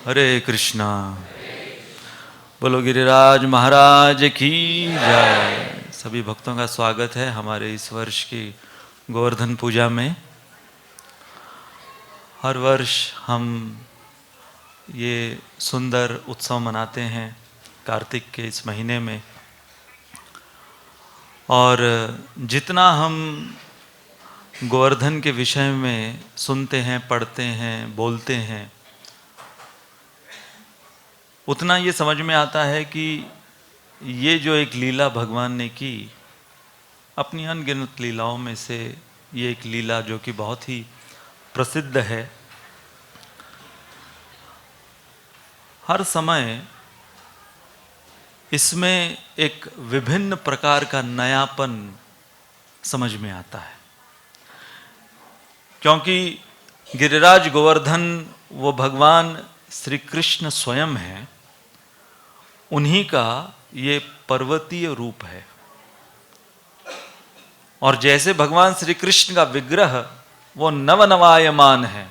हरे कृष्णा। बोलो गिरिराज महाराज की जय। सभी भक्तों का स्वागत है हमारे इस वर्ष की गोवर्धन पूजा में। हर वर्ष हम ये सुंदर उत्सव मनाते हैं कार्तिक के इस महीने में, और जितना हम गोवर्धन के विषय में सुनते हैं, पढ़ते हैं, बोलते हैं, उतना ये समझ में आता है कि ये जो एक लीला भगवान ने की, अपनी अनगिनत लीलाओं में से ये एक लीला जो कि बहुत ही प्रसिद्ध है। हर समय इसमें एक विभिन्न प्रकार का नयापन समझ में आता है, क्योंकि गिरिराज गोवर्धन वो भगवान श्री कृष्ण स्वयं हैं। उन्हीं का ये पर्वतीय रूप है, और जैसे भगवान श्री कृष्ण का विग्रह वो नवनवायमान है,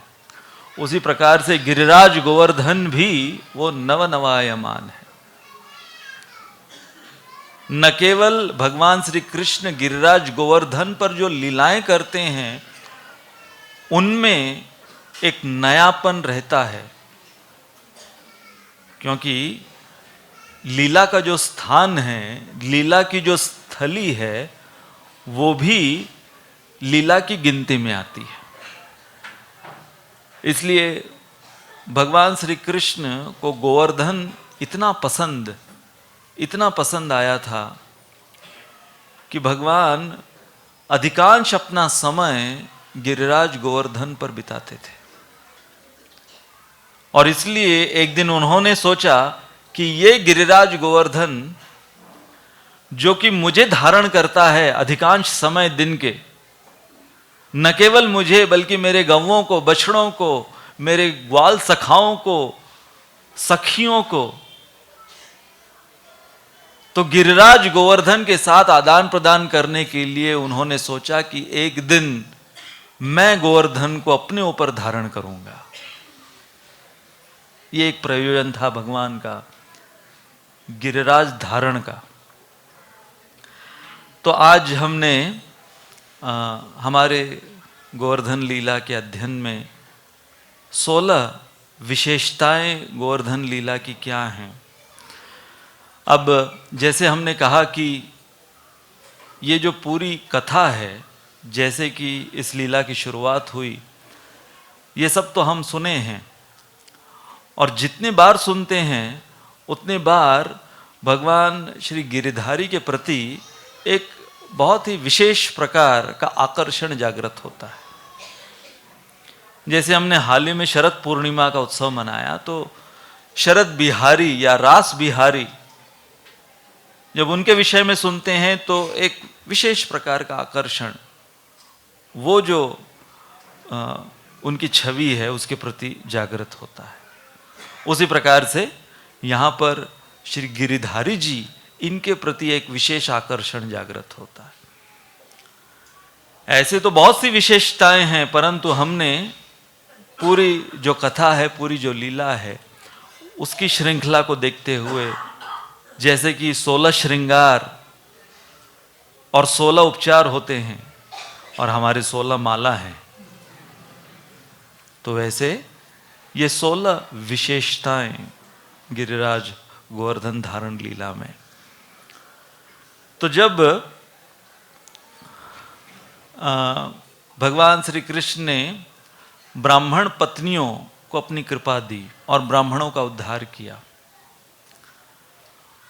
उसी प्रकार से गिरिराज गोवर्धन भी वो नवनवायमान है। न केवल भगवान श्री कृष्ण गिरिराज गोवर्धन पर जो लीलाएं करते हैं उनमें एक नयापन रहता है, क्योंकि लीला का जो स्थान है, लीला की जो स्थली है, वो भी लीला की गिनती में आती है। इसलिए भगवान श्री कृष्ण को गोवर्धन इतना पसंद आया था कि भगवान अधिकांश अपना समय गिरिराज गोवर्धन पर बिताते थे। और इसलिए एक दिन उन्होंने सोचा कि ये गिरिराज गोवर्धन जो कि मुझे धारण करता है अधिकांश समय दिन के, न केवल मुझे बल्कि मेरे गौओं को, बछड़ों को, मेरे ग्वाल सखाओं को, सखियों को, तो गिरिराज गोवर्धन के साथ आदान प्रदान करने के लिए उन्होंने सोचा कि एक दिन मैं गोवर्धन को अपने ऊपर धारण करूंगा। ये एक प्रयोजन था भगवान का गिरिराज धारण का। तो आज हमने हमारे गोवर्धन लीला के अध्ययन में 16 विशेषताएं गोवर्धन लीला की क्या हैं। अब जैसे हमने कहा कि ये जो पूरी कथा है, जैसे कि इस लीला की शुरुआत हुई, ये सब तो हम सुने हैं, और जितने बार सुनते हैं उतने बार भगवान श्री गिरिधारी के प्रति एक बहुत ही विशेष प्रकार का आकर्षण जागृत होता है। जैसे हमने हाल ही में शरद पूर्णिमा का उत्सव मनाया, तो शरद बिहारी या रास बिहारी जब उनके विषय में सुनते हैं तो एक विशेष प्रकार का आकर्षण, वो जो उनकी छवि है उसके प्रति जागृत होता है। उसी प्रकार से यहाँ पर श्री गिरिधारी जी, इनके प्रति एक विशेष आकर्षण जागृत होता है। ऐसे तो बहुत सी विशेषताएं हैं, परंतु हमने पूरी जो कथा है, पूरी जो लीला है, उसकी श्रृंखला को देखते हुए, जैसे कि 16 श्रृंगार और 16 उपचार होते हैं और हमारे 16 माला हैं, तो वैसे ये 16 विशेषताएं गिरिराज गोवर्धन धारण लीला में। तो जब भगवान श्री कृष्ण ने ब्राह्मण पत्नियों को अपनी कृपा दी और ब्राह्मणों का उद्धार किया,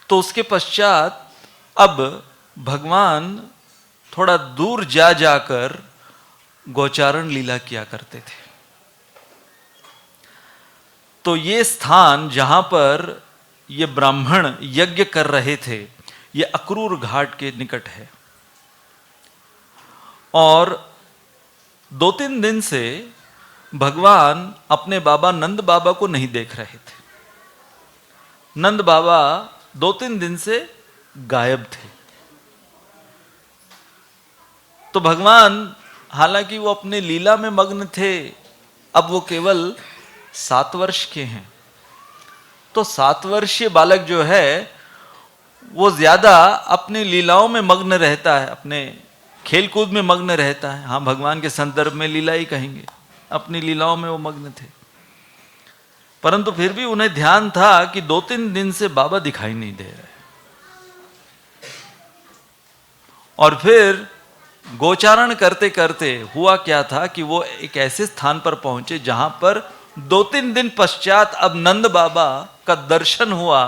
तो उसके पश्चात अब भगवान थोड़ा दूर जाकर गोचारण लीला किया करते थे। तो ये स्थान जहां पर ये ब्राह्मण यज्ञ कर रहे थे, ये अक्रूर घाट के निकट है, और 2-3 दिन से भगवान अपने बाबा नंद बाबा को नहीं देख रहे थे। नंद बाबा 2-3 दिन से गायब थे। तो भगवान, हालांकि वो अपने लीला में मग्न थे, अब वो केवल 7 वर्ष के हैं, तो 7 वर्षीय बालक जो है वो ज्यादा अपनी लीलाओं में मग्न रहता है, अपने खेलकूद में मग्न रहता है। हाँ, भगवान के संदर्भ में लीला ही कहेंगे, अपनी लीलाओं में वो मग्न थे। परंतु फिर भी उन्हें ध्यान था कि 2-3 दिन से बाबा दिखाई नहीं दे रहे। और फिर गोचारण करते करते हुआ क्या था कि वो एक ऐसे स्थान पर पहुंचे जहां पर 2-3 दिन पश्चात अब नंद बाबा का दर्शन हुआ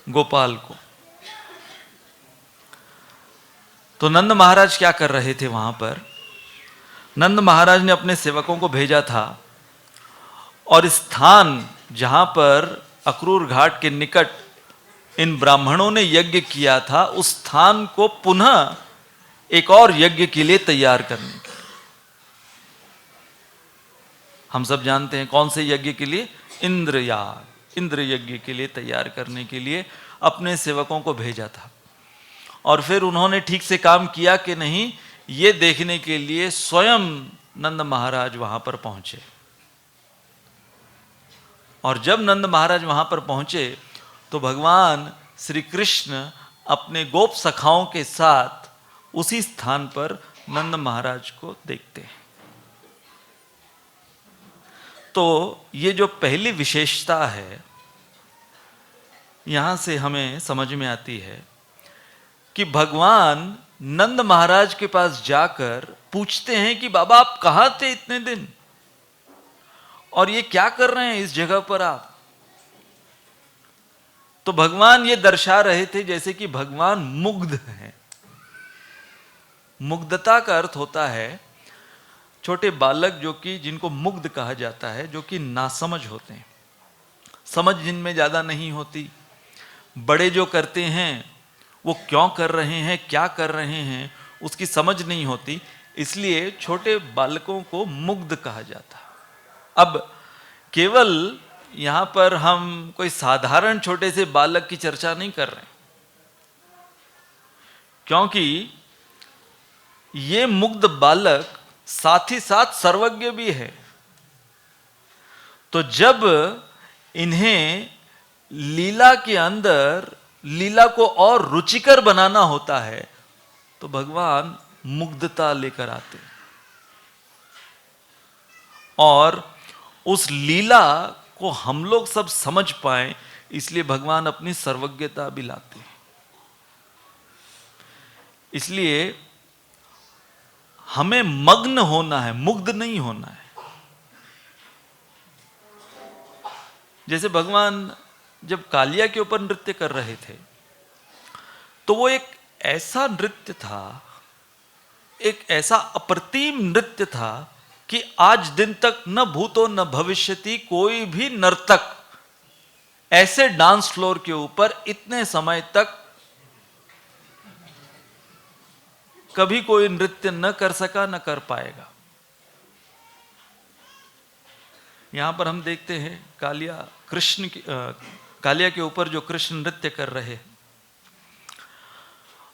गोपाल को। तो नंद महाराज क्या कर रहे थे वहां पर? नंद महाराज ने अपने सेवकों को भेजा था और स्थान जहां पर अक्रूर घाट के निकट इन ब्राह्मणों ने यज्ञ किया था, उस स्थान को पुनः एक और यज्ञ के लिए तैयार करने के लिए। हम सब जानते हैं कौन से यज्ञ के लिए? इंद्रयाग, इंद्र यज्ञ के लिए तैयार करने के लिए अपने सेवकों को भेजा था। और फिर उन्होंने ठीक से काम किया कि नहीं, ये देखने के लिए स्वयं नंद महाराज वहां पर पहुंचे। और जब नंद महाराज वहां पर पहुंचे तो भगवान श्री कृष्ण अपने गोप सखाओं के साथ उसी स्थान पर नंद महाराज को देखते हैं। तो ये जो पहली विशेषता है, यहां से हमें समझ में आती है कि भगवान नंद महाराज के पास जाकर पूछते हैं कि बाबा आप कहां थे इतने दिन, और ये क्या कर रहे हैं इस जगह पर आप? तो भगवान ये दर्शा रहे थे जैसे कि भगवान मुग्ध हैं। मुग्धता का अर्थ होता है छोटे बालक जो कि जिनको मुग्ध कहा जाता है, जो कि नासमझ होते हैं, समझ जिनमें ज्यादा नहीं होती। बड़े जो करते हैं वो क्यों कर रहे हैं, क्या कर रहे हैं, उसकी समझ नहीं होती, इसलिए छोटे बालकों को मुग्ध कहा जाता है। अब केवल यहां पर हम कोई साधारण छोटे से बालक की चर्चा नहीं कर रहे, क्योंकि ये मुग्ध बालक साथ ही साथ सर्वज्ञ भी है। तो जब इन्हें लीला के अंदर लीला को और रुचिकर बनाना होता है तो भगवान मुग्धता लेकर आते हैं और उस लीला को हम लोग सब समझ पाए, इसलिए भगवान अपनी सर्वज्ञता भी लाते हैं। इसलिए हमें मग्न होना है, मुग्ध नहीं होना है। जैसे भगवान जब कालिया के ऊपर नृत्य कर रहे थे तो वो एक ऐसा नृत्य था, एक ऐसा अप्रतिम नृत्य था कि आज दिन तक न भूतो न भविष्यति कोई भी नर्तक ऐसे डांस फ्लोर के ऊपर इतने समय तक कभी कोई नृत्य न कर सका, न कर पाएगा। यहां पर हम देखते हैं कालिया के ऊपर जो कृष्ण नृत्य कर रहे हैं,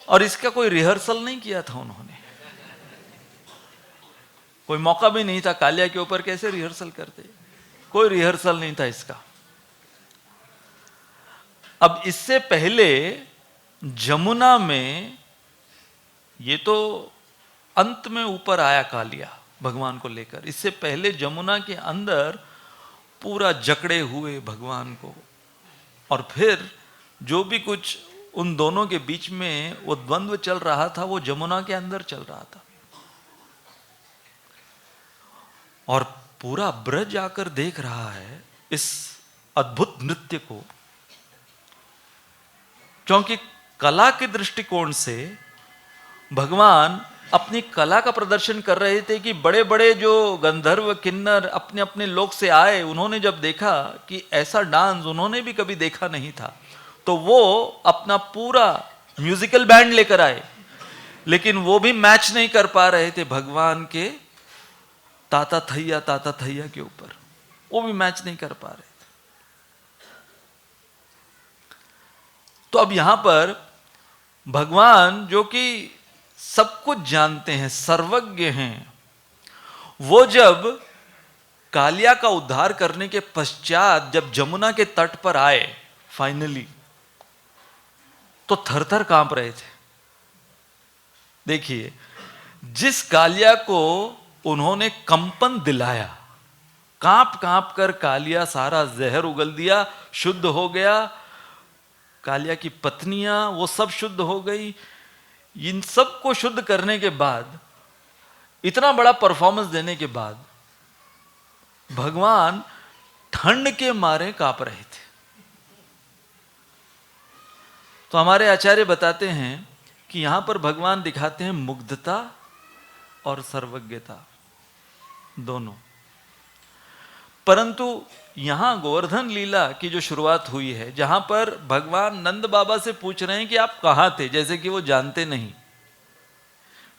और इसका कोई रिहर्सल नहीं किया था उन्होंने, कोई मौका भी नहीं था। कालिया के ऊपर कैसे रिहर्सल करते, कोई रिहर्सल नहीं था इसका। अब इससे पहले जमुना में, ये तो अंत में ऊपर आया कालिया भगवान को लेकर, इससे पहले जमुना के अंदर पूरा जकड़े हुए भगवान को, और फिर जो भी कुछ उन दोनों के बीच में वो द्वंद्व चल रहा था वो जमुना के अंदर चल रहा था। और पूरा ब्रज आकर देख रहा है इस अद्भुत नृत्य को, क्योंकि कला के दृष्टिकोण से भगवान अपनी कला का प्रदर्शन कर रहे थे कि बड़े बड़े जो गंधर्व किन्नर अपने अपने लोक से आए, उन्होंने जब देखा कि ऐसा डांस उन्होंने भी कभी देखा नहीं था, तो वो अपना पूरा म्यूजिकल बैंड लेकर आए, लेकिन वो भी मैच नहीं कर पा रहे थे भगवान के ताता थैया के ऊपर, वो भी मैच नहीं कर पा रहे थे। तो अब यहां पर भगवान जो कि सब कुछ जानते हैं, सर्वज्ञ हैं, वो जब कालिया का उद्धार करने के पश्चात जब जमुना के तट पर आए फाइनली, तो थर थर कांप रहे थे। देखिए, जिस कालिया को उन्होंने कंपन दिलाया, कांप कांप कर कालिया सारा जहर उगल दिया, शुद्ध हो गया, कालिया की पत्नियां वो सब शुद्ध हो गई। इन सब को शुद्ध करने के बाद, इतना बड़ा परफॉर्मेंस देने के बाद, भगवान ठंड के मारे कांप रहे थे। तो हमारे आचार्य बताते हैं कि यहां पर भगवान दिखाते हैं मुग्धता और सर्वज्ञता दोनों। परंतु यहां गोवर्धन लीला की जो शुरुआत हुई है, जहां पर भगवान नंद बाबा से पूछ रहे हैं कि आप कहां थे, जैसे कि वो जानते नहीं,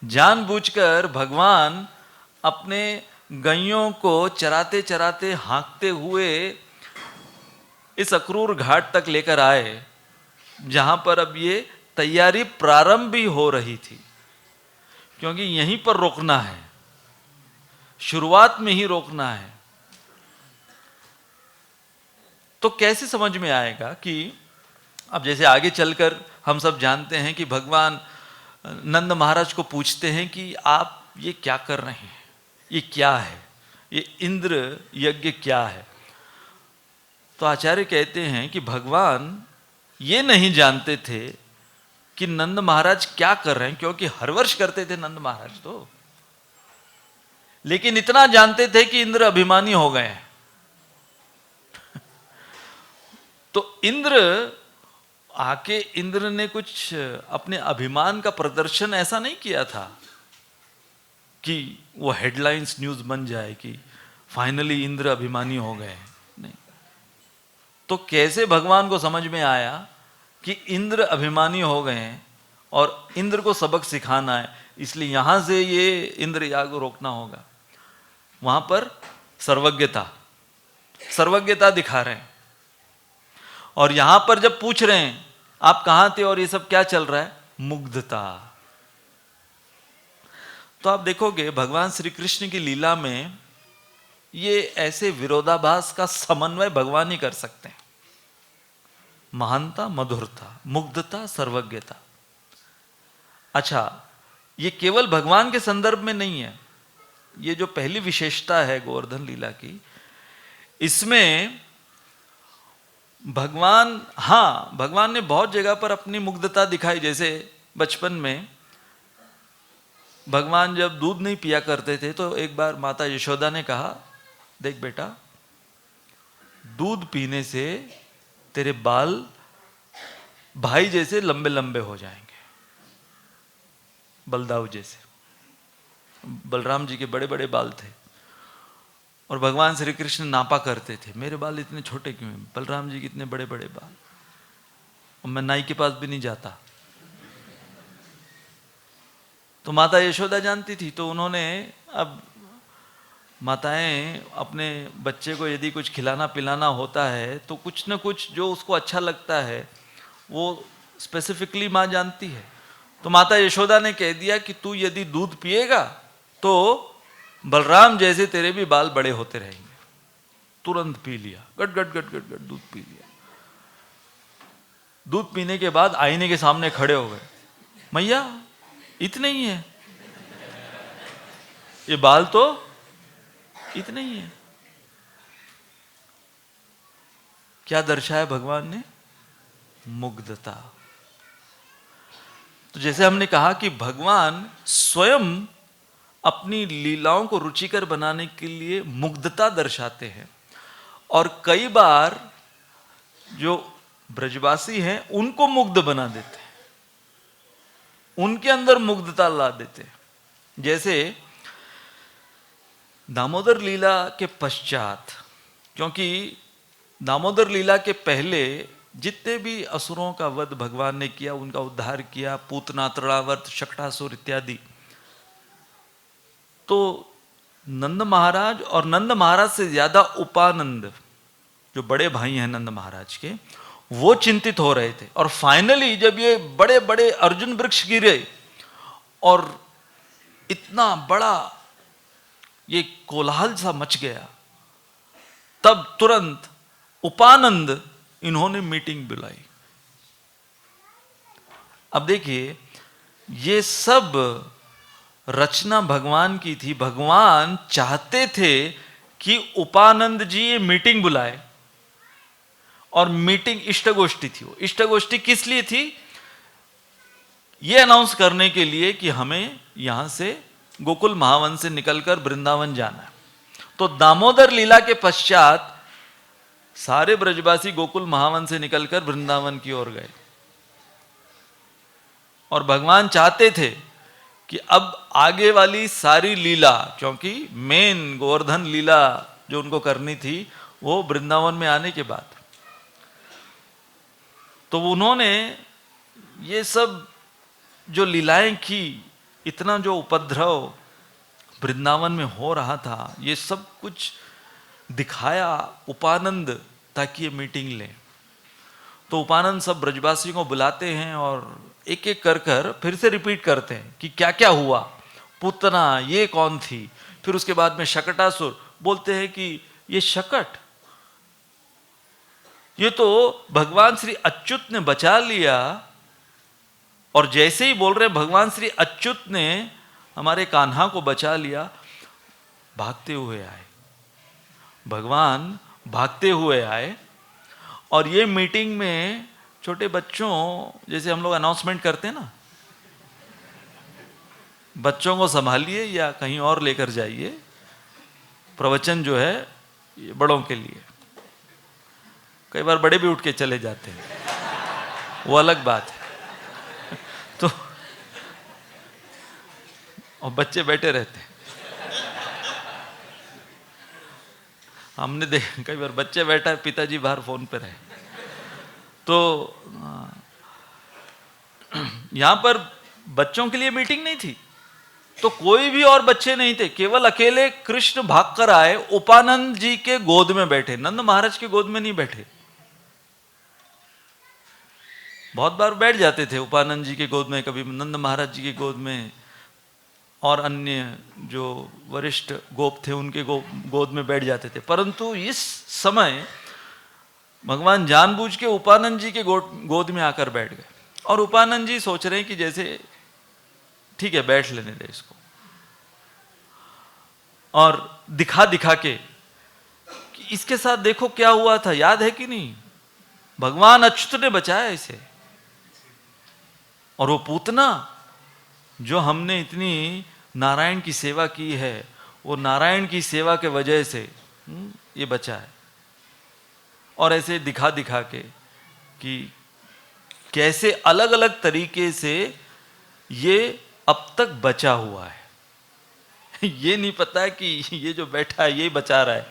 जानबूझकर भगवान अपने गैयों को चराते चराते हाँकते हुए इस अक्रूर घाट तक लेकर आए, जहां पर अब ये तैयारी प्रारंभ भी हो रही थी, क्योंकि यहीं पर रोकना है, शुरुआत में ही रोकना है। तो कैसे समझ में आएगा कि अब जैसे आगे चलकर हम सब जानते हैं कि भगवान नंद महाराज को पूछते हैं कि आप ये क्या कर रहे हैं, ये क्या है, ये इंद्र यज्ञ क्या है। तो आचार्य कहते हैं कि भगवान ये नहीं जानते थे कि नंद महाराज क्या कर रहे हैं, क्योंकि हर वर्ष करते थे नंद महाराज तो, लेकिन इतना जानते थे कि इंद्र अभिमानी हो गए हैं। तो इंद्र ने कुछ अपने अभिमान का प्रदर्शन ऐसा नहीं किया था कि वो हेडलाइंस न्यूज बन जाए कि फाइनली इंद्र अभिमानी हो गए, नहीं। तो कैसे भगवान को समझ में आया कि इंद्र अभिमानी हो गए हैं और इंद्र को सबक सिखाना है, इसलिए यहां से ये इंद्र याग को रोकना होगा। वहां पर सर्वज्ञता दिखा रहे हैं। और यहां पर जब पूछ रहे हैं आप कहां थे और ये सब क्या चल रहा है, मुग्धता। तो आप देखोगे भगवान श्री कृष्ण की लीला में ये ऐसे विरोधाभास का समन्वय भगवान ही कर सकते हैं। महानता, मधुरता, मुग्धता, सर्वज्ञता। अच्छा, ये केवल भगवान के संदर्भ में नहीं है। ये जो पहली विशेषता है गोवर्धन लीला की, इसमें भगवान ने बहुत जगह पर अपनी मुग्धता दिखाई। जैसे बचपन में भगवान जब दूध नहीं पिया करते थे, तो एक बार माता यशोदा ने कहा, देख बेटा, दूध पीने से तेरे बाल भाई जैसे लंबे लंबे हो जाएंगे, बलदाऊ जैसे। बलराम जी के बड़े बड़े बाल थे और भगवान श्री कृष्ण नापा करते थे, मेरे बाल इतने छोटे क्यों हैं, बलराम जी के इतने बड़े बड़े बाल, और मैं नाई के पास भी नहीं जाता। तो माता यशोदा जानती थी, तो उन्होंने, अब माताएं अपने बच्चे को यदि कुछ खिलाना पिलाना होता है तो कुछ न कुछ जो उसको अच्छा लगता है वो स्पेसिफिकली माँ जानती है। तो माता यशोदा ने कह दिया कि तू यदि दूध पिएगा तो बलराम जैसे तेरे भी बाल बड़े होते रहेंगे। तुरंत पी लिया, गट गट गट गट गट दूध पी लिया। दूध पीने के बाद आईने के सामने खड़े हो गए, मैया इतने ही है, ये बाल तो इतने ही है। क्या दर्शाया भगवान ने, मुग्धता। तो जैसे हमने कहा कि भगवान स्वयं अपनी लीलाओं को रुचिकर बनाने के लिए मुग्धता दर्शाते हैं, और कई बार जो ब्रजवासी हैं उनको मुग्ध बना देते हैं, उनके अंदर मुग्धता ला देते हैं। जैसे दामोदर लीला के पश्चात, क्योंकि दामोदर लीला के पहले जितने भी असुरों का वध भगवान ने किया, उनका उद्धार किया, पूतना, तृणावर्त, शक्टासुर इत्यादि, तो नंद महाराज और नंद महाराज से ज्यादा उपानंद, जो बड़े भाई हैं नंद महाराज के, वो चिंतित हो रहे थे। और फाइनली जब ये बड़े बड़े अर्जुन वृक्ष गिरे और इतना बड़ा ये कोलाहल सा मच गया, तब तुरंत उपानंद इन्होंने मीटिंग बुलाई। अब देखिए, ये सब रचना भगवान की थी। भगवान चाहते थे कि उपानंद जी ये मीटिंग बुलाए, और मीटिंग इष्टगोष्ठी थी। वो इष्टगोष्ठी किस लिए थी? ये अनाउंस करने के लिए कि हमें यहां से गोकुल महावन से निकलकर वृंदावन जाना है। तो दामोदर लीला के पश्चात सारे ब्रजवासी गोकुल महावन से निकलकर वृंदावन की ओर गए, और भगवान चाहते थे कि अब आगे वाली सारी लीला, क्योंकि मेन गोवर्धन लीला जो उनको करनी थी वो वृंदावन में आने के बाद, तो उन्होंने ये सब जो लीलाएं की, इतना जो उपद्रव वृंदावन में हो रहा था, ये सब कुछ दिखाया उपानंद ताकि ये मीटिंग ले। तो उपानंद सब ब्रजवासियों को बुलाते हैं और एक एक कर कर फिर से रिपीट करते हैं कि क्या क्या हुआ, पूतना ये कौन थी। फिर उसके बाद में शकटासुर, बोलते हैं कि ये शकट, ये तो भगवान श्री अच्युत ने बचा लिया। और जैसे ही बोल रहे भगवान श्री अच्युत ने हमारे कान्हा को बचा लिया, भागते हुए आए। भगवान भागते हुए आए, और ये मीटिंग में छोटे बच्चों, जैसे हम लोग अनाउंसमेंट करते हैं ना, बच्चों को संभालिए या कहीं और लेकर जाइए, प्रवचन जो है ये बड़ों के लिए। कई बार बड़े भी उठ के चले जाते हैं, वो अलग बात है। तो और बच्चे बैठे रहते हैं। हमने देखा कई बार बच्चे बैठा है, पिताजी बाहर फोन पे रहे। तो यहां पर बच्चों के लिए मीटिंग नहीं थी, तो कोई भी और बच्चे नहीं थे, केवल अकेले कृष्ण भागकर आए, उपानंद जी के गोद में बैठे, नंद महाराज के गोद में नहीं बैठे। बहुत बार बैठ जाते थे उपानंद जी के गोद में, कभी नंद महाराज जी के गोद में, और अन्य जो वरिष्ठ गोप थे उनके गोद में बैठ जाते थे। परंतु इस समय भगवान जानबूझ के उपानंद जी के गोद में आकर बैठ गए, और उपानंद जी सोच रहे हैं कि जैसे ठीक है बैठ लेने दे इसको, और दिखा दिखा के कि इसके साथ देखो क्या हुआ था, याद है कि नहीं, भगवान अच्युत ने बचाया इसे। और वो पूतना जो हमने इतनी नारायण की सेवा की है, वो नारायण की सेवा के वजह से ये बचा है। और ऐसे दिखा दिखा के कि कैसे अलग अलग तरीके से ये अब तक बचा हुआ है। ये नहीं पता कि ये जो बैठा है ये बचा रहा है।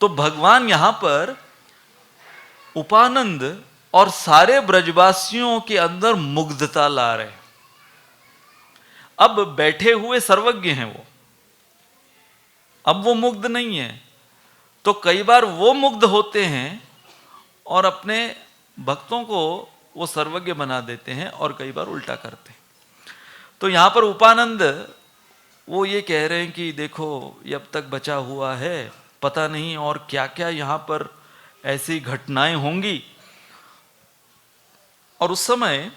तो भगवान यहां पर उपानंद और सारे ब्रजवासियों के अंदर मुग्धता ला रहे हैं। अब बैठे हुए सर्वज्ञ हैं वो, अब वो मुग्ध नहीं है। तो कई बार वो मुग्ध होते हैं और अपने भक्तों को वो सर्वज्ञ बना देते हैं, और कई बार उल्टा करते हैं। तो यहां पर उपानंद वो ये कह रहे हैं कि देखो ये अब तक बचा हुआ है, पता नहीं और क्या क्या यहां पर ऐसी घटनाएं होंगी। और उस समय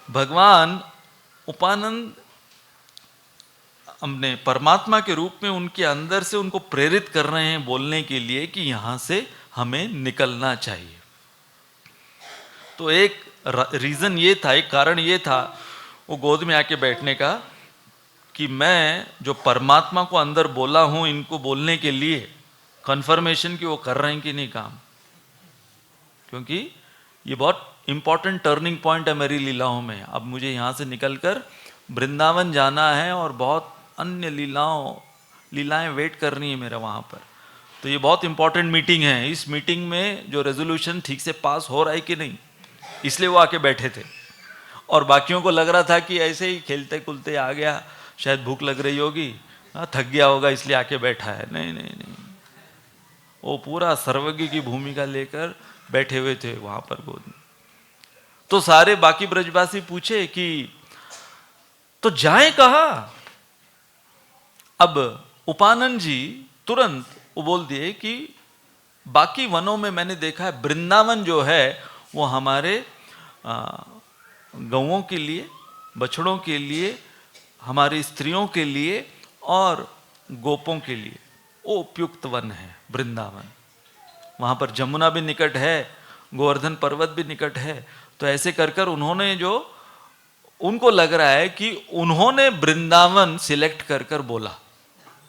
भगवान उपानंद हमने परमात्मा के रूप में उनके अंदर से उनको प्रेरित कर रहे हैं बोलने के लिए कि यहां से हमें निकलना चाहिए। तो एक रीजन ये था, एक कारण ये था वो गोद में आके बैठने का, कि मैं जो परमात्मा को अंदर बोला हूं इनको बोलने के लिए कंफर्मेशन कि वो कर रहे हैं कि नहीं काम। क्योंकि ये बहुत इंपॉर्टेंट टर्निंग पॉइंट है मेरी लीलाओं में। अब मुझे यहाँ से निकलकर वृंदावन जाना है, और बहुत अन्य लीलाएं वेट करनी है मेरा वहाँ पर। तो ये बहुत इंपॉर्टेंट मीटिंग है। इस मीटिंग में जो रेजोल्यूशन ठीक से पास हो रहा है कि नहीं, इसलिए वो आके बैठे थे। और बाकियों को लग रहा था कि ऐसे ही खेलते कुलते आ गया, शायद भूख लग रही होगी, थक गया होगा इसलिए आके बैठा है। नहीं नहीं नहीं, वो पूरा सर्वज्ञ की भूमिका लेकर बैठे हुए थे वहां पर गोद में। तो सारे बाकी ब्रजवासी पूछे कि तो जाएं कहां? अब उपानंद जी तुरंत वो बोल दिए कि बाकी वनों में मैंने देखा है, वृंदावन जो है वो हमारे गौओं के लिए, बछड़ों के लिए, हमारी स्त्रियों के लिए और गोपों के लिए वो उपयुक्त वन है वृंदावन। वहाँ पर जमुना भी निकट है, गोवर्धन पर्वत भी निकट है। तो ऐसे कर कर उन्होंने जो, उनको लग रहा है कि उन्होंने वृंदावन सिलेक्ट कर कर बोला।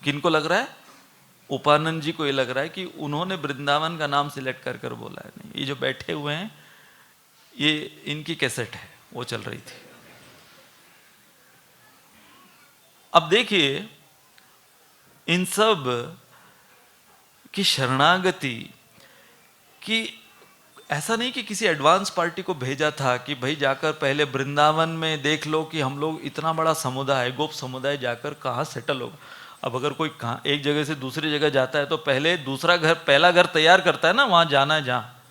किनको लग रहा है? उपानंद जी को ये लग रहा है कि उन्होंने वृंदावन का नाम सिलेक्ट कर कर बोला है। नहीं, ये जो बैठे हुए हैं ये इनकी कैसेट है, वो चल रही थी। अब देखिए इन सब की शरणागति कि ऐसा नहीं कि किसी एडवांस पार्टी को भेजा था कि भाई जाकर पहले वृंदावन में देख लो कि हम लोग इतना बड़ा समुदाय, गोप समुदाय जाकर कहाँ सेटल होगा। अब अगर कोई कहाँ एक जगह से दूसरी जगह जाता है तो पहले दूसरा घर, पहला घर तैयार करता है ना, वहाँ जाना है जहाँ,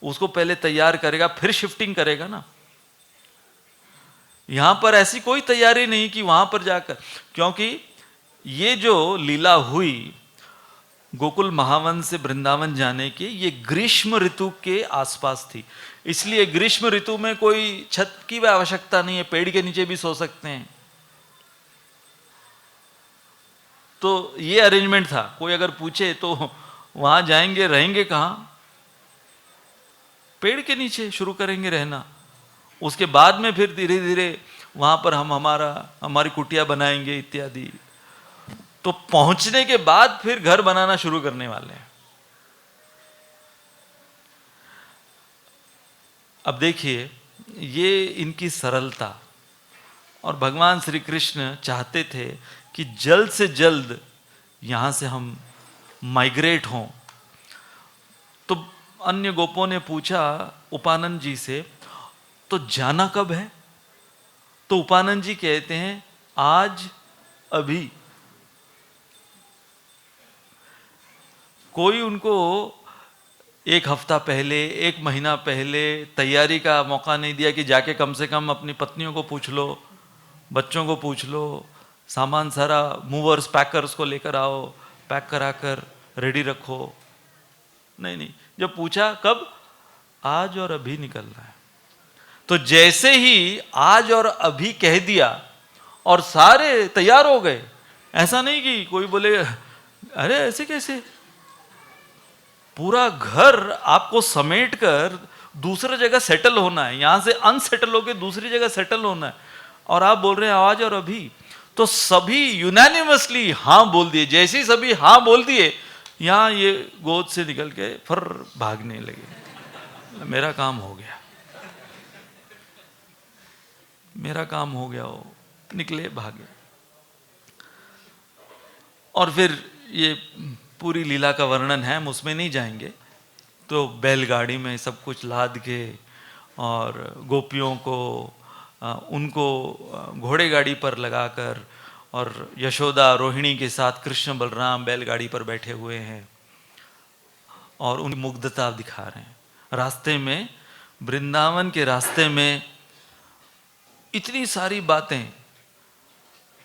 उसको पहले तैयार करेगा फिर शिफ्टिंग करेगा ना। यहाँ पर ऐसी कोई तैयारी नहीं कि वहाँ पर जाकर, क्योंकि ये जो लीला हुई गोकुल महावन से वृंदावन जाने की, ये ग्रीष्म ऋतु के आसपास थी। इसलिए ग्रीष्म ऋतु में कोई छत की भी आवश्यकता नहीं है, पेड़ के नीचे भी सो सकते हैं। तो ये अरेंजमेंट था। कोई अगर पूछे तो वहां जाएंगे, रहेंगे कहां? पेड़ के नीचे शुरू करेंगे रहना। उसके बाद में फिर धीरे धीरे वहां पर हम हमारी कुटिया बनाएंगे इत्यादि। तो पहुंचने के बाद फिर घर बनाना शुरू करने वाले हैं। अब देखिए ये इनकी सरलता, और भगवान श्री कृष्ण चाहते थे कि जल्द से जल्द यहां से हम माइग्रेट हों। तो अन्य गोपों ने पूछा उपानंद जी से, तो जाना कब है? तो उपानंद जी कहते हैं आज, अभी। कोई उनको एक हफ्ता पहले, एक महीना पहले तैयारी का मौका नहीं दिया कि जाके कम से कम अपनी पत्नियों को पूछ लो, बच्चों को पूछ लो, सामान सारा मूवर्स पैकर्स को लेकर आओ, पैक कराकर रेडी रखो। नहीं नहीं, जब पूछा कब? आज और अभी निकलना है। तो जैसे ही आज और अभी कह दिया और सारे तैयार हो गए। ऐसा नहीं कि कोई बोले अरे ऐसे कैसे, पूरा घर आपको समेट कर दूसरी जगह सेटल होना है, यहां से अनसेटल होकर दूसरी जगह सेटल होना है, और आप बोल रहे हैं आज और अभी। तो सभी यूनानिमसली हां बोल दिए। जैसे ही सभी हां बोल दिए, यहां ये गोद से निकल के फिर भागने लगे। मेरा काम हो गया, मेरा काम हो गया। वो निकले, भागे। और फिर ये पूरी लीला का वर्णन है, हम उसमें नहीं जाएंगे। तो बैलगाड़ी में सब कुछ लाद के और गोपियों को उनको घोड़े गाड़ी पर लगाकर, और यशोदा रोहिणी के साथ कृष्ण बलराम बैलगाड़ी पर बैठे हुए हैं और उनकी मुग्धता दिखा रहे हैं। रास्ते में, वृंदावन के रास्ते में इतनी सारी बातें।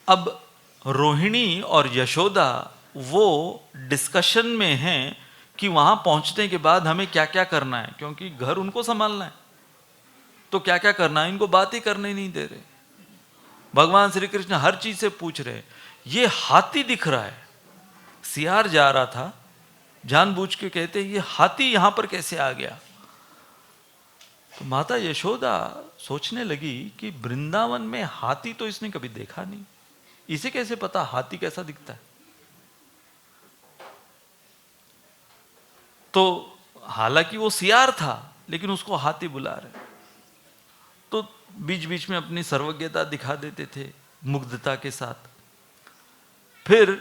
अब रोहिणी और यशोदा वो डिस्कशन में हैं कि वहां पहुंचने के बाद हमें क्या क्या करना है, क्योंकि घर उनको संभालना है। तो क्या क्या करना है, इनको बात ही करने नहीं दे रहे। भगवान श्री कृष्ण हर चीज से पूछ रहे। ये हाथी दिख रहा है, सियार जा रहा था, जानबूझ के कहते ये हाथी यहां पर कैसे आ गया? तो माता यशोदा सोचने लगी कि वृंदावन में हाथी तो इसने कभी देखा नहीं, इसे कैसे पता हाथी कैसा दिखता है? तो हालांकि वो सियार था, लेकिन उसको हाथी बुला रहे। तो बीच बीच में अपनी सर्वज्ञता दिखा देते थे मुग्धता के साथ। फिर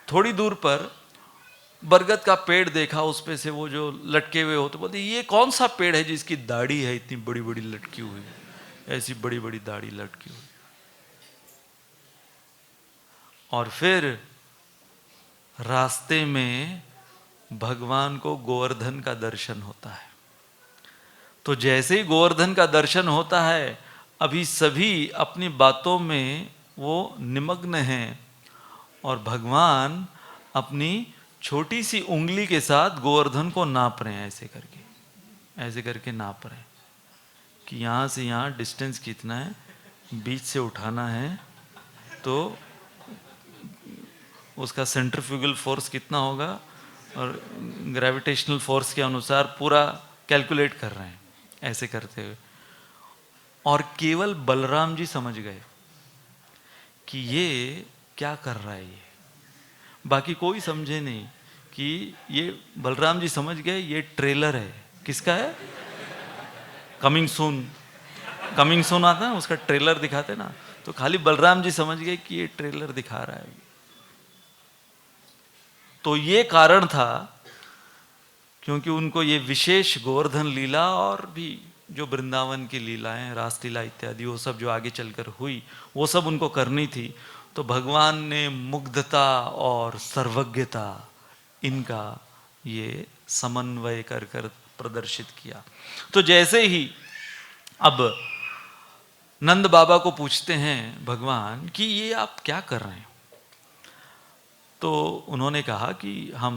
थोड़ी दूर पर बरगद का पेड़ देखा, उस पे से वो जो लटके हुए होते, बोलते ये कौन सा पेड़ है जिसकी दाढ़ी है इतनी बड़ी बड़ी लटकी हुई, ऐसी बड़ी बड़ी दाढ़ी लटकी हुई। और फिर रास्ते में भगवान को गोवर्धन का दर्शन होता है। तो जैसे ही गोवर्धन का दर्शन होता है, अभी सभी अपनी बातों में वो निमग्न हैं और भगवान अपनी छोटी सी उंगली के साथ गोवर्धन को नाप रहे हैं, ऐसे करके नाप रहे हैं कि यहाँ से यहाँ डिस्टेंस कितना है, बीच से उठाना है तो उसका सेंट्रीफ्यूगल फोर्स कितना होगा, और ग्रेविटेशनल फोर्स के अनुसार पूरा कैलकुलेट कर रहे हैं ऐसे करते हुए। और केवल बलराम जी समझ गए कि ये क्या कर रहा है ये, बाकी कोई समझे नहीं कि ये बलराम जी समझ गए ये ट्रेलर है। किसका है? कमिंग सून आता है उसका ट्रेलर दिखाते ना, तो खाली बलराम जी समझ गए कि ये ट्रेलर दिखा रहा है। तो ये कारण था क्योंकि उनको ये विशेष गोवर्धन लीला और भी जो वृंदावन की लीलाएं, रासलीला इत्यादि वो सब जो आगे चलकर हुई वो सब उनको करनी थी। तो भगवान ने मुग्धता और सर्वज्ञता इनका ये समन्वय कर कर प्रदर्शित किया। तो जैसे ही अब नंद बाबा को पूछते हैं भगवान कि ये आप क्या कर रहे हैं, तो उन्होंने कहा कि हम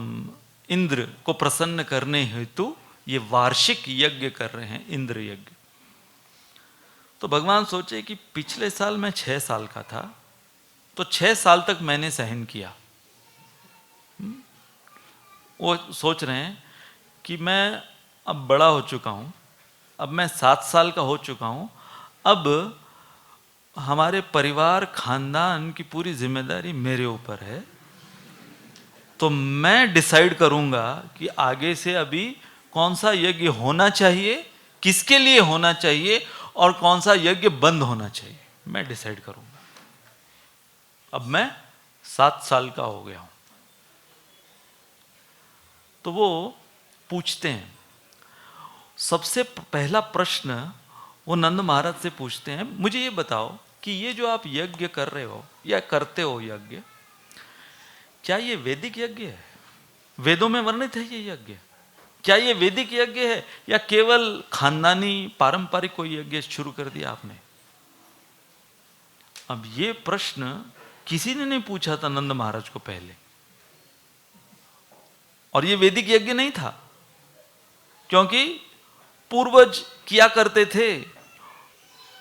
इंद्र को प्रसन्न करने हेतु ये वार्षिक यज्ञ कर रहे हैं, इंद्र यज्ञ। तो भगवान सोचे कि पिछले साल मैं 6 साल का था, तो 6 साल तक मैंने सहन किया। वो सोच रहे हैं कि मैं अब बड़ा हो चुका हूं, अब मैं 7 साल का हो चुका हूं, अब हमारे परिवार खानदान की पूरी जिम्मेदारी मेरे ऊपर है, तो मैं डिसाइड करूंगा कि आगे से अभी कौन सा यज्ञ होना चाहिए, किसके लिए होना चाहिए और कौन सा यज्ञ बंद होना चाहिए, मैं डिसाइड करूंगा। अब मैं 7 साल का हो गया हूं। तो वो पूछते हैं, सबसे पहला प्रश्न वो नंद महाराज से पूछते हैं, मुझे ये बताओ कि ये जो आप यज्ञ कर रहे हो या करते हो यज्ञ, क्या ये वैदिक यज्ञ है? वेदों में वर्णित है ये यज्ञ? क्या ये वैदिक यज्ञ है या केवल खानदानी पारंपरिक कोई यज्ञ शुरू कर दिया आपने? अब ये प्रश्न किसी ने नहीं पूछा था नंद महाराज को पहले, और ये वैदिक यज्ञ नहीं था क्योंकि पूर्वज किया करते थे,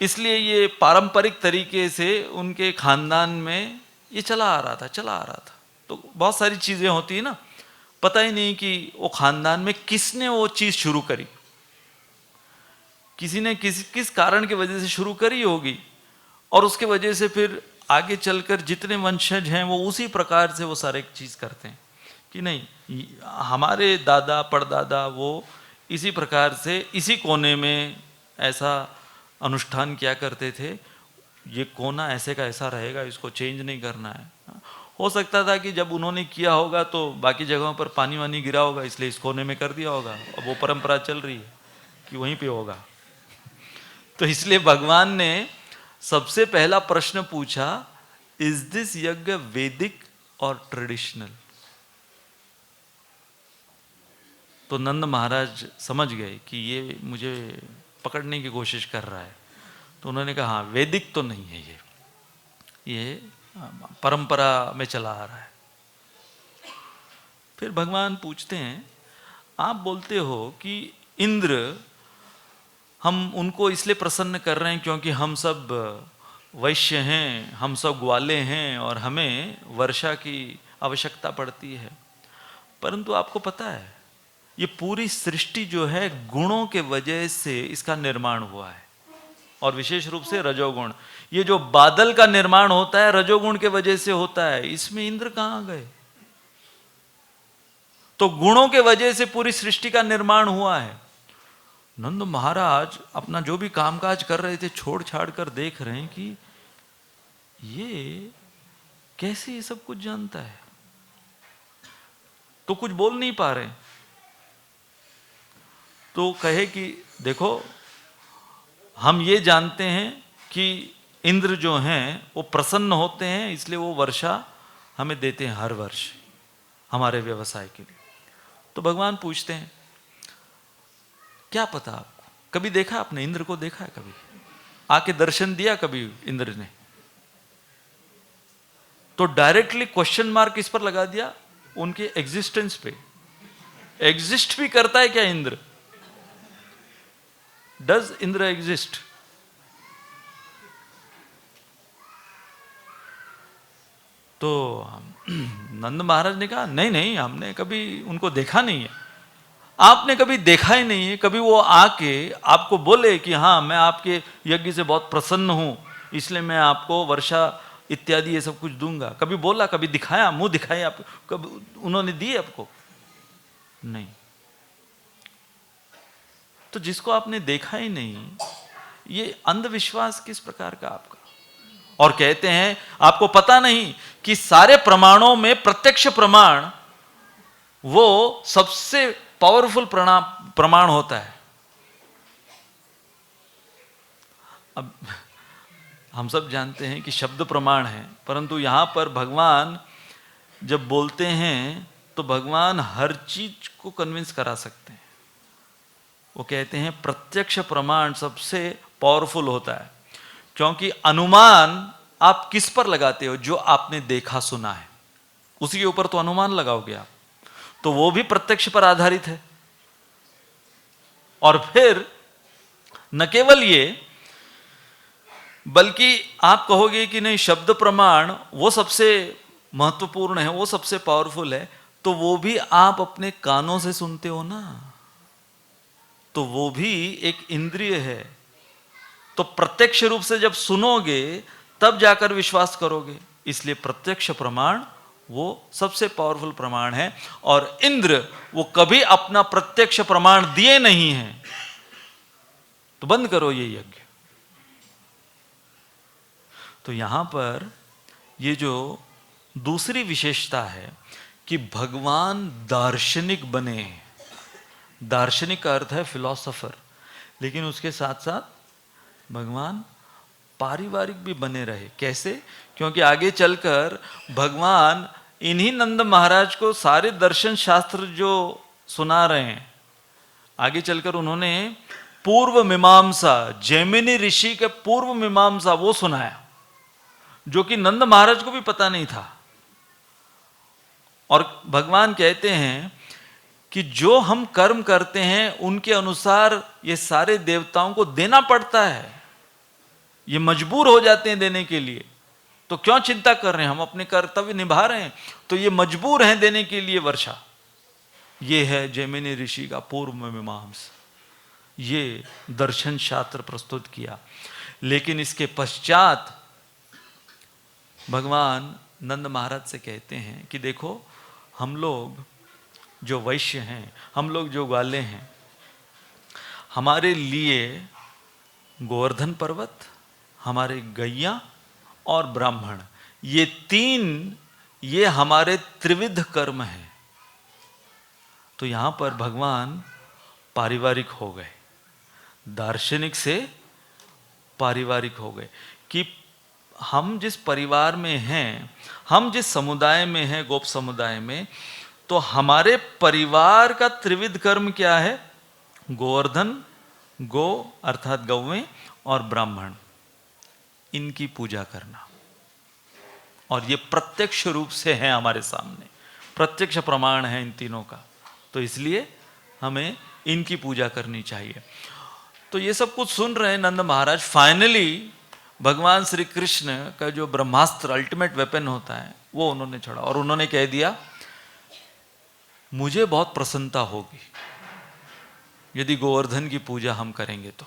इसलिए ये पारंपरिक तरीके से उनके खानदान में ये चला आ रहा था। तो बहुत सारी चीजें होती है ना, पता ही नहीं कि वो खानदान में किसने वो चीज शुरू करी, किसी ने किस कारण की वजह से शुरू करी होगी, और उसके वजह से फिर आगे चलकर जितने वंशज हैं वो उसी प्रकार से वो सारे चीज करते हैं कि नहीं हमारे दादा परदादा वो इसी प्रकार से इसी कोने में ऐसा अनुष्ठान किया करते थे, ये कोना ऐसे का ऐसा रहेगा, इसको चेंज नहीं करना है। हो सकता था कि जब उन्होंने किया होगा तो बाकी जगहों पर पानी वानी गिरा होगा, इसलिए इस कोने में कर दिया होगा, अब वो परंपरा चल रही है कि वहीं पे होगा। तो इसलिए भगवान ने सबसे पहला प्रश्न पूछा, इज दिस यज्ञ वैदिक और ट्रेडिशनल? तो नंद महाराज समझ गए कि ये मुझे पकड़ने की कोशिश कर रहा है, तो उन्होंने कहा हाँ वैदिक तो नहीं है, ये परंपरा में चला आ रहा है। फिर भगवान पूछते हैं, आप बोलते हो कि इंद्र हम उनको इसलिए प्रसन्न कर रहे हैं क्योंकि हम सब वैश्य हैं, हम सब ग्वाले हैं और हमें वर्षा की आवश्यकता पड़ती है, परंतु आपको पता है ये पूरी सृष्टि जो है गुणों के वजह से इसका निर्माण हुआ है, और विशेष रूप से रजोगुण। ये जो बादल का निर्माण होता है रजोगुण के वजह से होता है, इसमें इंद्र कहां गए? तो गुणों के वजह से पूरी सृष्टि का निर्माण हुआ है। नंद महाराज अपना जो भी कामकाज कर रहे थे छोड़ छाड़ कर देख रहे हैं कि ये कैसे ये सब कुछ जानता है, तो कुछ बोल नहीं पा रहे। तो कहे कि देखो हम ये जानते हैं कि इंद्र जो हैं वो प्रसन्न होते हैं, इसलिए वो वर्षा हमें देते हैं हर वर्ष हमारे व्यवसाय के लिए। तो भगवान पूछते हैं, क्या पता आपको, कभी देखा आपने इंद्र को? देखा है कभी? आके दर्शन दिया कभी इंद्र ने? तो डायरेक्टली क्वेश्चन मार्क किस पर लगा दिया? उनके एग्जिस्टेंस पे। एग्जिस्ट भी करता है क्या इंद्र? Does Indra exist? तो नंद महाराज ने कहा नहीं नहीं, हमने कभी उनको देखा नहीं है। आपने कभी देखा ही नहीं है, कभी वो आके आपको बोले कि हाँ मैं आपके यज्ञ से बहुत प्रसन्न हूं, इसलिए मैं आपको वर्षा इत्यादि ये सब कुछ दूंगा, कभी बोला, कभी दिखाया, मुंह दिखाए आप, कभी उन्होंने दिए आपको? नहीं। तो जिसको आपने देखा ही नहीं, ये अंधविश्वास किस प्रकार का आपका? और कहते हैं आपको पता नहीं कि सारे प्रमाणों में प्रत्यक्ष प्रमाण वो सबसे पावरफुल प्रमाण होता है। अब हम सब जानते हैं कि शब्द प्रमाण है, परंतु यहां पर भगवान जब बोलते हैं तो भगवान हर चीज को कन्विंस करा सकते हैं। वो कहते हैं प्रत्यक्ष प्रमाण सबसे पावरफुल होता है, क्योंकि अनुमान आप किस पर लगाते हो? जो आपने देखा सुना है उसी के ऊपर तो अनुमान लगाओगे आप, तो वो भी प्रत्यक्ष पर आधारित है। और फिर न केवल ये, बल्कि आप कहोगे कि नहीं शब्द प्रमाण वो सबसे महत्वपूर्ण है, वो सबसे पावरफुल है, तो वो भी आप अपने कानों से सुनते हो ना, तो वो भी एक इंद्रिय है। तो प्रत्यक्ष रूप से जब सुनोगे तब जाकर विश्वास करोगे, इसलिए प्रत्यक्ष प्रमाण वो सबसे पावरफुल प्रमाण है। और इंद्र वो कभी अपना प्रत्यक्ष प्रमाण दिए नहीं हैं, तो बंद करो ये यज्ञ। तो यहां पर ये जो दूसरी विशेषता है कि भगवान दार्शनिक बने। दार्शनिक का अर्थ है फिलॉसफर, लेकिन उसके साथ साथ भगवान पारिवारिक भी बने रहे। कैसे? क्योंकि आगे चलकर भगवान इन्हीं नंद महाराज को सारे दर्शन शास्त्र जो सुना रहे हैं, आगे चलकर उन्होंने पूर्व मीमांसा, जैमिनी ऋषि के पूर्व मीमांसा वो सुनाया, जो कि नंद महाराज को भी पता नहीं था। और भगवान कहते हैं कि जो हम कर्म करते हैं उनके अनुसार ये सारे देवताओं को देना पड़ता है, ये मजबूर हो जाते हैं देने के लिए, तो क्यों चिंता कर रहे हैं? हम अपने कर्तव्य निभा रहे हैं, तो ये मजबूर हैं देने के लिए वर्षा। ये है जैमिनी ऋषि का पूर्व मीमांसा, ये दर्शन शास्त्र प्रस्तुत किया। लेकिन इसके पश्चात भगवान नंद महाराज से कहते हैं कि देखो, हम लोग जो वैश्य हैं, हम लोग जो ग्वाले हैं, हमारे लिए गोवर्धन पर्वत, हमारे गैया और ब्राह्मण, ये तीन, ये हमारे त्रिविध कर्म हैं। तो यहां पर भगवान पारिवारिक हो गए, दार्शनिक से पारिवारिक हो गए कि हम जिस परिवार में हैं, हम जिस समुदाय में हैं, गोप समुदाय में, तो हमारे परिवार का त्रिविध कर्म क्या है? गोवर्धन, गो अर्थात गौवें, और ब्राह्मण, इनकी पूजा करना। और ये प्रत्यक्ष रूप से है हमारे सामने, प्रत्यक्ष प्रमाण है इन तीनों का, तो इसलिए हमें इनकी पूजा करनी चाहिए। तो ये सब कुछ सुन रहे हैं नंद महाराज। फाइनली भगवान श्री कृष्ण का जो ब्रह्मास्त्र, अल्टीमेट वेपन होता है, वो उन्होंने छोड़ा और उन्होंने कह दिया, मुझे बहुत प्रसन्नता होगी यदि गोवर्धन की पूजा हम करेंगे तो।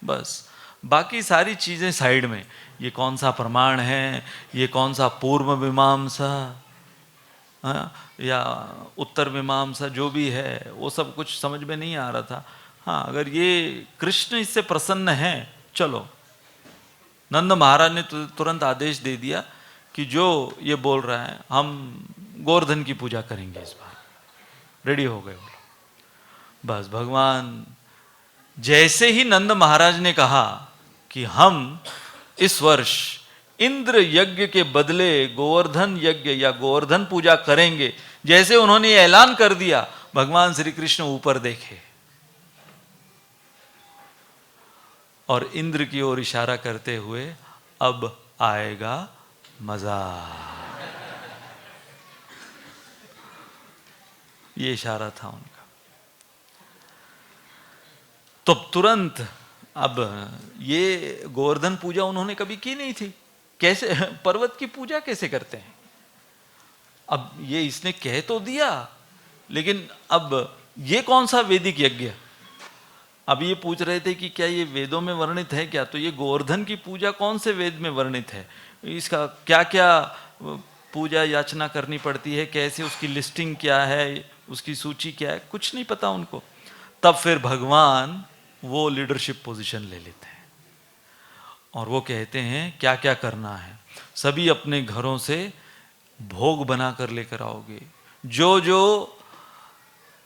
बस बाकी सारी चीजें साइड में, ये कौन सा प्रमाण है, ये कौन सा पूर्व मीमांसा या उत्तर मीमांसा, जो भी है वो सब कुछ समझ में नहीं आ रहा था। हाँ, अगर ये कृष्ण इससे प्रसन्न है, चलो। नंद महाराज ने तुरंत आदेश दे दिया कि जो ये बोल रहा है, हम गोवर्धन की पूजा करेंगे इस बार। रेडी हो गए वो लोग। बस भगवान, जैसे ही नंद महाराज ने कहा कि हम इस वर्ष इंद्र यज्ञ के बदले गोवर्धन यज्ञ या गोवर्धन पूजा करेंगे, जैसे उन्होंने ऐलान कर दिया, भगवान श्री कृष्ण ऊपर देखे और इंद्र की ओर इशारा करते हुए, अब आएगा मजा। ये इशारा था उनका। तो तुरंत, अब ये गोवर्धन पूजा उन्होंने कभी की नहीं थी, कैसे पर्वत की पूजा कैसे करते हैं? अब ये इसने कह तो दिया, लेकिन अब ये कौन सा वैदिक यज्ञ? अब ये पूछ रहे थे कि क्या ये वेदों में वर्णित है क्या? तो ये गोवर्धन की पूजा कौन से वेद में वर्णित है? इसका क्या क्या पूजा याचना करनी पड़ती है, कैसे उसकी लिस्टिंग क्या है, उसकी सूची क्या है, कुछ नहीं पता उनको। तब फिर भगवान वो लीडरशिप पोजीशन ले लेते हैं और वो कहते हैं क्या क्या करना है। सभी अपने घरों से भोग बना कर लेकर आओगे, जो जो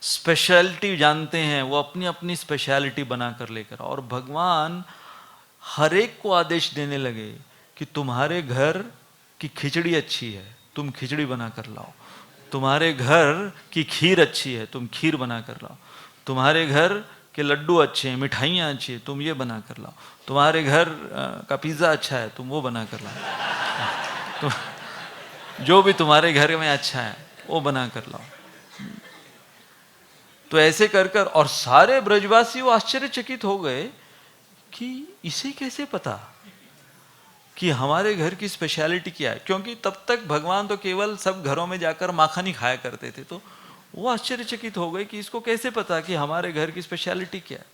स्पेशलिटी जानते हैं वो अपनी अपनी स्पेशलिटी बना कर लेकर आओ। और भगवान हर एक को आदेश देने लगे कि तुम्हारे घर की खिचड़ी अच्छी है, तुम खिचड़ी बना कर लाओ। तुम्हारे घर की खीर अच्छी है, तुम खीर बना कर लाओ। तुम्हारे घर के लड्डू अच्छे हैं, मिठाइयाँ अच्छी हैं, तुम ये बना कर लाओ। तुम्हारे घर का पिज़्ज़ा अच्छा है, तुम वो बना कर लाओ। तो जो भी तुम्हारे घर में अच्छा है वो बना कर लाओ। तो ऐसे कर कर, और सारे ब्रजवासी वो आश्चर्यचकित हो गए कि इसे कैसे पता कि हमारे घर की स्पेशलिटी क्या है, क्योंकि तब तक भगवान तो केवल सब घरों में जाकर माखन ही खाया करते थे। तो वो आश्चर्यचकित हो गए कि इसको कैसे पता कि हमारे घर की स्पेशलिटी क्या है।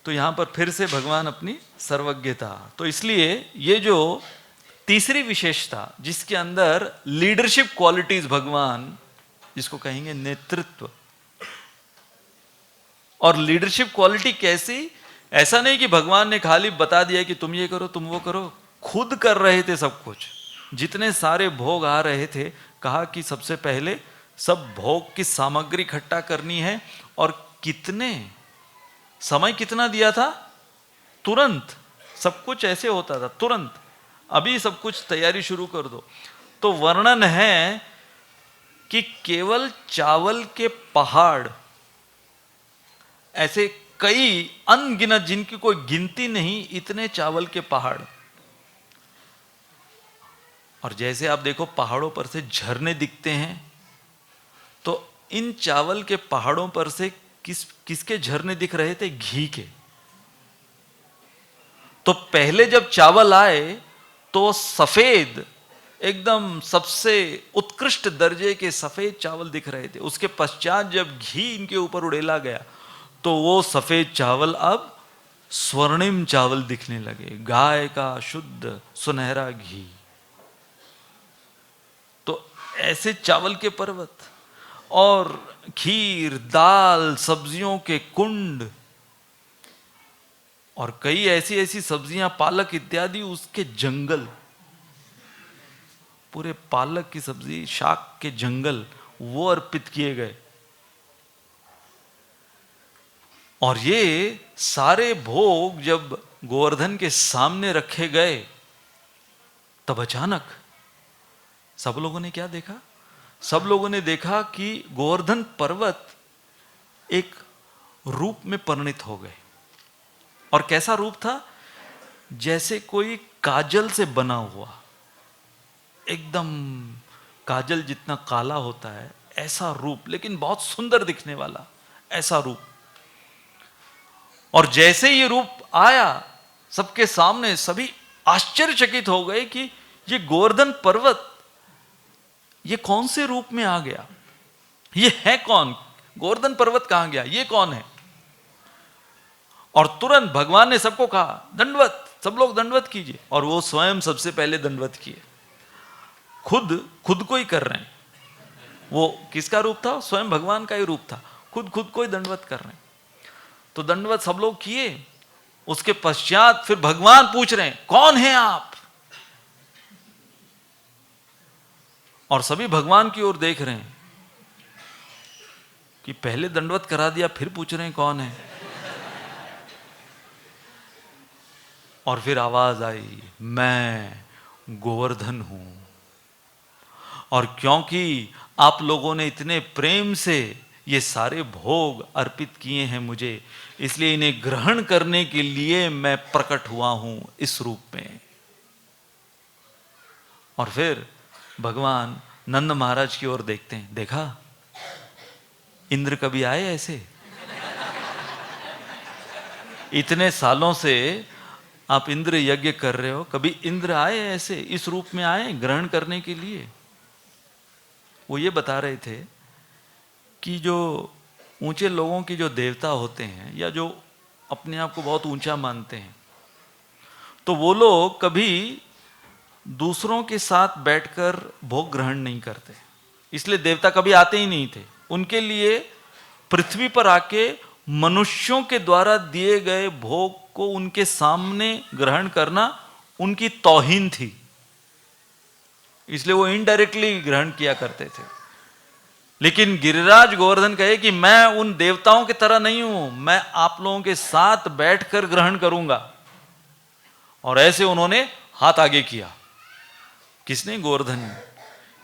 तो यहां पर फिर से भगवान अपनी सर्वज्ञता, तो इसलिए ये जो तीसरी विशेषता जिसके अंदर लीडरशिप क्वालिटीज भगवान, जिसको कहेंगे नेतृत्व। और लीडरशिप क्वालिटी कैसी? ऐसा नहीं कि भगवान ने खाली बता दिया कि तुम ये करो तुम वो करो, खुद कर रहे थे सब कुछ। जितने सारे भोग आ रहे थे, कहा कि सबसे पहले सब भोग की सामग्री इकट्ठा करनी है। और कितने समय कितना दिया था? तुरंत सब कुछ ऐसे होता था, तुरंत अभी सब कुछ तैयारी शुरू कर दो। तो वर्णन है कि केवल चावल के पहाड़, ऐसे कई अनगिनत, जिनकी कोई गिनती नहीं, इतने चावल के पहाड़। और जैसे आप देखो पहाड़ों पर से झरने दिखते हैं, तो इन चावल के पहाड़ों पर से किसके झरने दिख रहे थे? घी के। तो पहले जब चावल आए तो सफेद, एकदम सबसे उत्कृष्ट दर्जे के सफेद चावल दिख रहे थे। उसके पश्चात जब घी इनके ऊपर उड़ेला गया तो वो सफेद चावल अब स्वर्णिम चावल दिखने लगे, गाय का शुद्ध सुनहरा घी। तो ऐसे चावल के पर्वत और खीर, दाल, सब्जियों के कुंड, और कई ऐसी ऐसी सब्जियां, पालक इत्यादि, उसके जंगल, पूरे पालक की सब्जी, शाक के जंगल, वो अर्पित किए गए। और ये सारे भोग जब गोवर्धन के सामने रखे गए, तब अचानक सब लोगों ने क्या देखा? सब लोगों ने देखा कि गोवर्धन पर्वत एक रूप में परिणित हो गए। और कैसा रूप था? जैसे कोई काजल से बना हुआ, एकदम काजल जितना काला होता है ऐसा रूप, लेकिन बहुत सुंदर दिखने वाला ऐसा रूप। और जैसे ये रूप आया सबके सामने, सभी आश्चर्यचकित हो गए कि ये गोवर्धन पर्वत ये कौन से रूप में आ गया, ये है कौन? गोवर्धन पर्वत कहां गया, ये कौन है? और तुरंत भगवान ने सबको कहा दंडवत, सब लोग दंडवत कीजिए। और वो स्वयं सबसे पहले दंडवत किए, खुद को ही कर रहे हैं। वो किसका रूप था? स्वयं भगवान का ही रूप था, खुद को ही दंडवत कर रहे हैं। तो दंडवत सब लोग किए। उसके पश्चात फिर भगवान पूछ रहे हैं कौन है आप? और सभी भगवान की ओर देख रहे हैं कि पहले दंडवत करा दिया, फिर पूछ रहे हैं कौन है। और फिर आवाज आई, मैं गोवर्धन हूं। और क्योंकि आप लोगों ने इतने प्रेम से ये सारे भोग अर्पित किए हैं मुझे, इसलिए इन्हें ग्रहण करने के लिए मैं प्रकट हुआ हूं इस रूप में। और फिर भगवान नंद महाराज की ओर देखते हैं, देखा इंद्र कभी आए ऐसे? इतने सालों से आप इंद्र यज्ञ कर रहे हो, कभी इंद्र आए ऐसे, इस रूप में आए ग्रहण करने के लिए? वो ये बता रहे थे कि जो ऊंचे लोगों की जो देवता होते हैं या जो अपने आप को बहुत ऊंचा मानते हैं, तो वो लोग कभी दूसरों के साथ बैठकर भोग ग्रहण नहीं करते, इसलिए देवता कभी आते ही नहीं थे। उनके लिए पृथ्वी पर आके मनुष्यों के द्वारा दिए गए भोग को उनके सामने ग्रहण करना उनकी तौहीन थी, इसलिए वो इनडायरेक्टली ग्रहण किया करते थे। लेकिन गिरिराज गोवर्धन कहे कि मैं उन देवताओं की तरह नहीं हूं, मैं आप लोगों के साथ बैठकर ग्रहण करूंगा। और ऐसे उन्होंने हाथ आगे किया। किसने? गोवर्धन ने।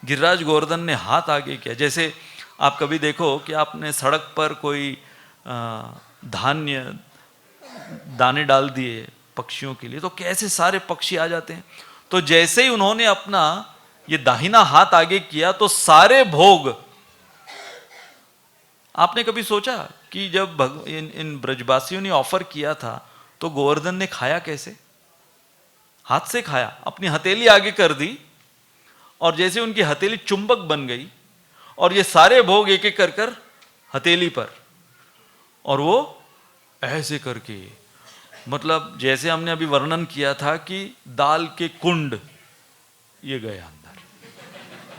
गिरिराज गोवर्धन ने हाथ आगे किया। जैसे आप कभी देखो कि आपने सड़क पर कोई धान्य दाने डाल दिए पक्षियों के लिए, तो कैसे सारे पक्षी आ जाते हैं। तो जैसे ही उन्होंने अपना ये दाहिना हाथ आगे किया तो सारे भोग, आपने कभी सोचा कि जब इन ब्रजवासियों ने ऑफर किया था तो गोवर्धन ने खाया कैसे? हाथ से खाया, अपनी हथेली आगे कर दी और जैसे उनकी हथेली चुंबक बन गई और ये सारे भोग एक एक कर कर हथेली पर, और वो ऐसे करके, मतलब जैसे हमने अभी वर्णन किया था कि दाल के कुंड ये गए अंदर,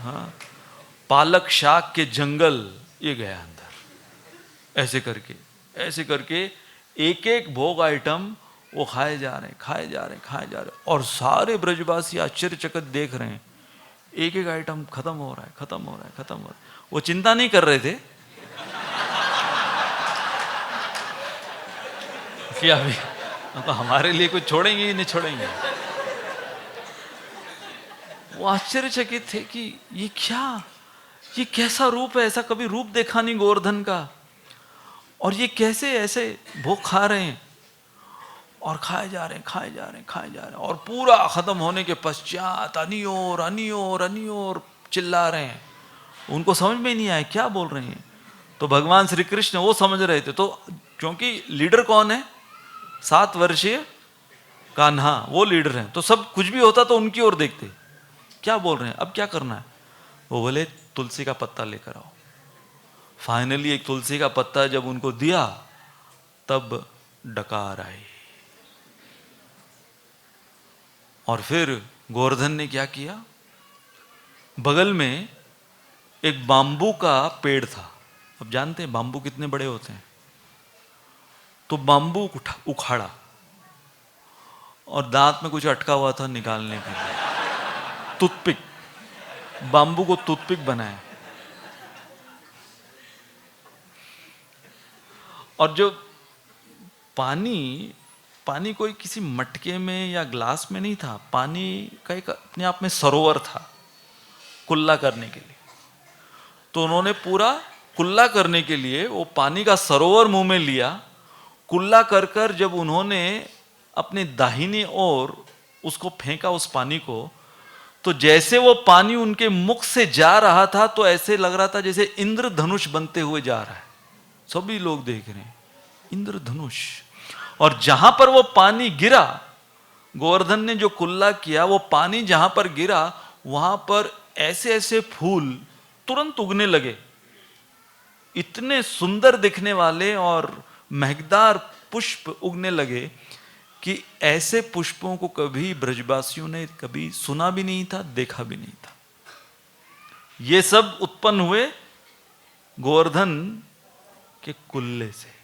हाँ, पालक शाक के जंगल ये गया अंदर, ऐसे करके एक एक भोग आइटम वो खाए जा रहे हैं और सारे ब्रजवासी आश्चर्यचकित देख रहे हैं, एक एक आइटम खत्म हो रहा है। वो चिंता नहीं कर रहे थे कि अभी तो हमारे लिए कुछ छोड़ेंगे ही नहीं छोड़ेंगे। वो आश्चर्यचकित थे कि ये कैसा रूप है, ऐसा कभी रूप देखा नहीं गोवर्धन का, और ये कैसे ऐसे भोग खा रहे हैं और खाए जा रहे हैं और पूरा खत्म होने के पश्चात अनियोर चिल्ला रहे हैं। उनको समझ में नहीं आया क्या बोल रहे हैं। तो भगवान श्री कृष्ण वो समझ रहे थे, तो क्योंकि लीडर कौन है? 7 वर्षीय कान्हा, वो लीडर हैं, तो सब कुछ भी होता तो उनकी ओर देखते, क्या बोल रहे हैं, अब क्या करना है। वो बोले तुलसी का पत्ता लेकर आओ। फाइनली एक तुलसी का पत्ता जब उनको दिया तब डकार आई। और फिर गोवर्धन ने क्या किया, बगल में एक बांबू का पेड़ था। अब जानते हैं बांबू कितने बड़े होते हैं। तो बांबू उखाड़ा और दांत में कुछ अटका हुआ था निकालने के लिए, टूथपिक, बांबू को टूथपिक बनाया। और जो पानी कोई किसी मटके में या ग्लास में नहीं था, पानी का एक अपने आप में सरोवर था कुल्ला करने के लिए। तो उन्होंने पूरा कुल्ला करने के लिए वो पानी का सरोवर मुंह में लिया। कुल्ला कर कर जब उन्होंने अपनी दाहिनी ओर उसको फेंका उस पानी को, तो जैसे वो पानी उनके मुख से जा रहा था तो ऐसे लग रहा था जैसे इंद्रधनुष बनते हुए जा रहा है। सभी लोग देख रहे हैं इंद्रधनुष। और जहां पर वो पानी गिरा, गोवर्धन ने जो कुल्ला किया, वो पानी जहां पर गिरा वहां पर ऐसे ऐसे फूल तुरंत उगने लगे, इतने सुंदर दिखने वाले और महकदार पुष्प उगने लगे कि ऐसे पुष्पों को कभी ब्रजवासियों ने कभी सुना भी नहीं था, देखा भी नहीं था। ये सब उत्पन्न हुए गोवर्धन के कुल्ले से।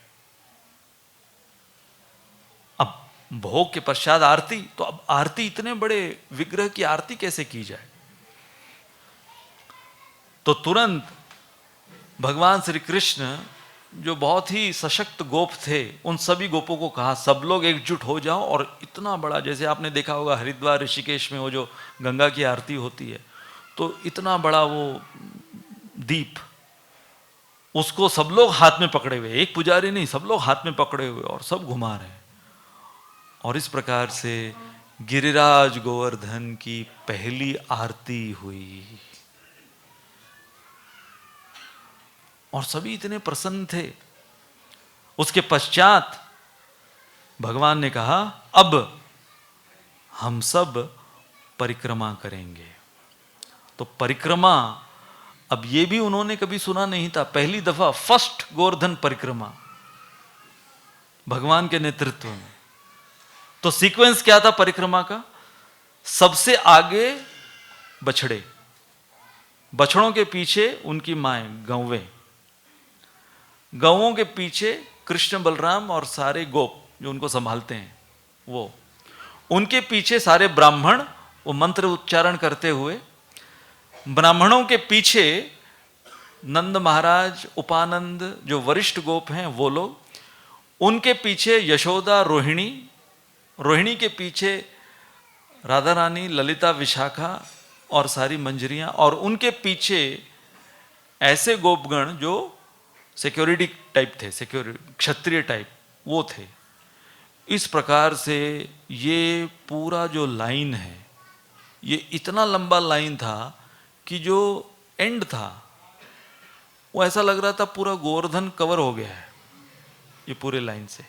अब भोग के पश्चात आरती, तो अब आरती, इतने बड़े विग्रह की आरती कैसे की जाए। तो तुरंत भगवान श्री कृष्ण जो बहुत ही सशक्त गोप थे, उन सभी गोपों को कहा सब लोग एकजुट हो जाओ और इतना बड़ा, जैसे आपने देखा होगा हरिद्वार ऋषिकेश में वो जो गंगा की आरती होती है, तो इतना बड़ा वो दीप, उसको सब लोग हाथ में पकड़े हुए, एक पुजारी नहीं, सब लोग हाथ में पकड़े हुए और सब घुमा रहे हैं। और इस प्रकार से गिरिराज गोवर्धन की पहली आरती हुई और सभी इतने प्रसन्न थे। उसके पश्चात भगवान ने कहा अब हम सब परिक्रमा करेंगे। तो परिक्रमा, अब ये भी उन्होंने कभी सुना नहीं था, पहली दफा फर्स्ट गोवर्धन परिक्रमा भगवान के नेतृत्व में। तो सीक्वेंस क्या था परिक्रमा का? सबसे आगे बछड़े, बछड़ों के पीछे उनकी माएं गौवें, गौओं के पीछे कृष्ण बलराम और सारे गोप जो उनको संभालते हैं वो, उनके पीछे सारे ब्राह्मण वो मंत्र उच्चारण करते हुए, ब्राह्मणों के पीछे नंद महाराज, उपानंद जो वरिष्ठ गोप हैं वो लोग, उनके पीछे यशोदा, रोहिणी, रोहिणी के पीछे राधा रानी, ललिता, विशाखा और सारी मंजरियां, और उनके पीछे ऐसे गोपगण जो सिक्योरिटी टाइप थे, सिक्योरिटी क्षत्रिय टाइप वो थे। इस प्रकार से ये पूरा जो लाइन है, ये इतना लंबा लाइन था कि जो एंड था वो ऐसा लग रहा था पूरा गोवर्धन कवर हो गया है ये पूरे लाइन से।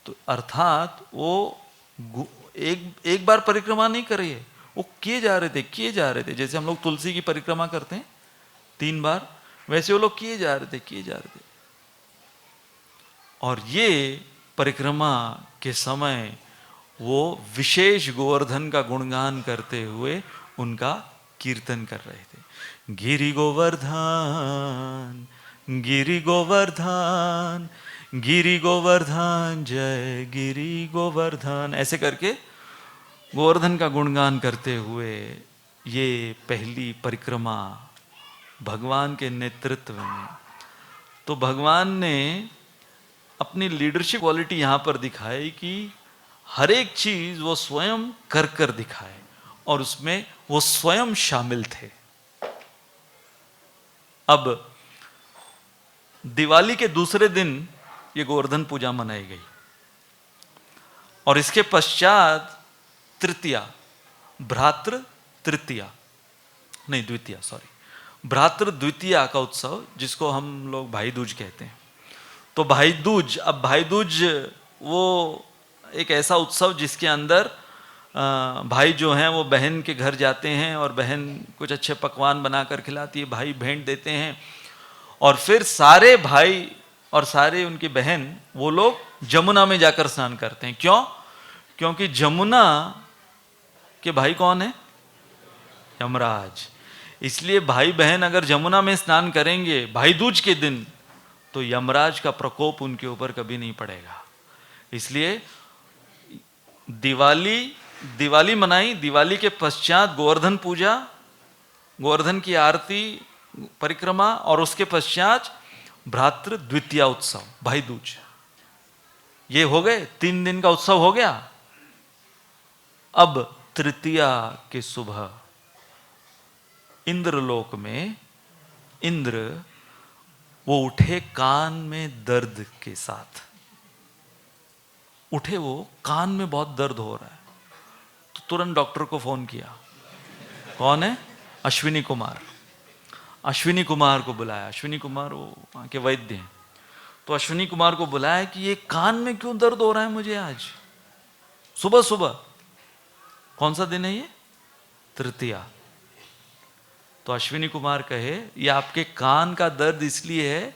तो अर्थात वो एक बार परिक्रमा नहीं कर रही है, वो किए जा रहे थे। जैसे हम लोग तुलसी की परिक्रमा करते हैं 3 बार, वैसे वो लोग किए जा रहे थे। और ये परिक्रमा के समय वो विशेष गोवर्धन का गुणगान करते हुए उनका कीर्तन कर रहे थे। गिरि गोवर्धन, गिरि गोवर्धन, गिरि गोवर्धन, जय गिरि गोवर्धन, ऐसे करके गोवर्धन का गुणगान करते हुए ये पहली परिक्रमा भगवान के नेतृत्व में। तो भगवान ने अपनी लीडरशिप क्वालिटी यहां पर दिखाई कि हर एक चीज वो स्वयं कर कर दिखाए और उसमें वो स्वयं शामिल थे। अब दिवाली के दूसरे दिन ये गोवर्धन पूजा मनाई गई और इसके पश्चात तृतीया, भ्रातृ तृतीया नहीं द्वितीया, सॉरी, भ्रातृ द्वितीया का उत्सव जिसको हम लोग भाई दूज कहते हैं। तो भाई दूज, अब भाई दूज वो एक ऐसा उत्सव जिसके अंदर भाई जो हैं वो बहन के घर जाते हैं और बहन कुछ अच्छे पकवान बनाकर खिलाती है, भाई भेंट देते हैं और फिर सारे भाई और सारे उनकी बहन वो लोग जमुना में जाकर स्नान करते हैं। क्यों? क्योंकि जमुना के भाई कौन है? यमराज। इसलिए भाई बहन अगर जमुना में स्नान करेंगे भाई दूज के दिन तो यमराज का प्रकोप उनके ऊपर कभी नहीं पड़ेगा। इसलिए दिवाली मनाई, दिवाली के पश्चात गोवर्धन पूजा, गोवर्धन की आरती, परिक्रमा और उसके पश्चात भ्रातृ द्वितीया उत्सव, भाई दूज। ये हो गए, 3 दिन का उत्सव हो गया। अब तृतीया के सुबह इंद्रलोक में इंद्र वो उठे कान में दर्द के साथ, उठे, वो कान में बहुत दर्द हो रहा है। तो तुरंत डॉक्टर को फोन किया। कौन है? अश्विनी कुमार। अश्विनी कुमार को बुलाया। अश्विनी कुमार वो वहाँ के वैद्य हैं। तो अश्विनी कुमार को बुलाया कि ये कान में क्यों दर्द हो रहा है मुझे आज सुबह सुबह। कौन सा दिन है ये? तृतीया। तो अश्विनी कुमार कहे ये आपके कान का दर्द इसलिए है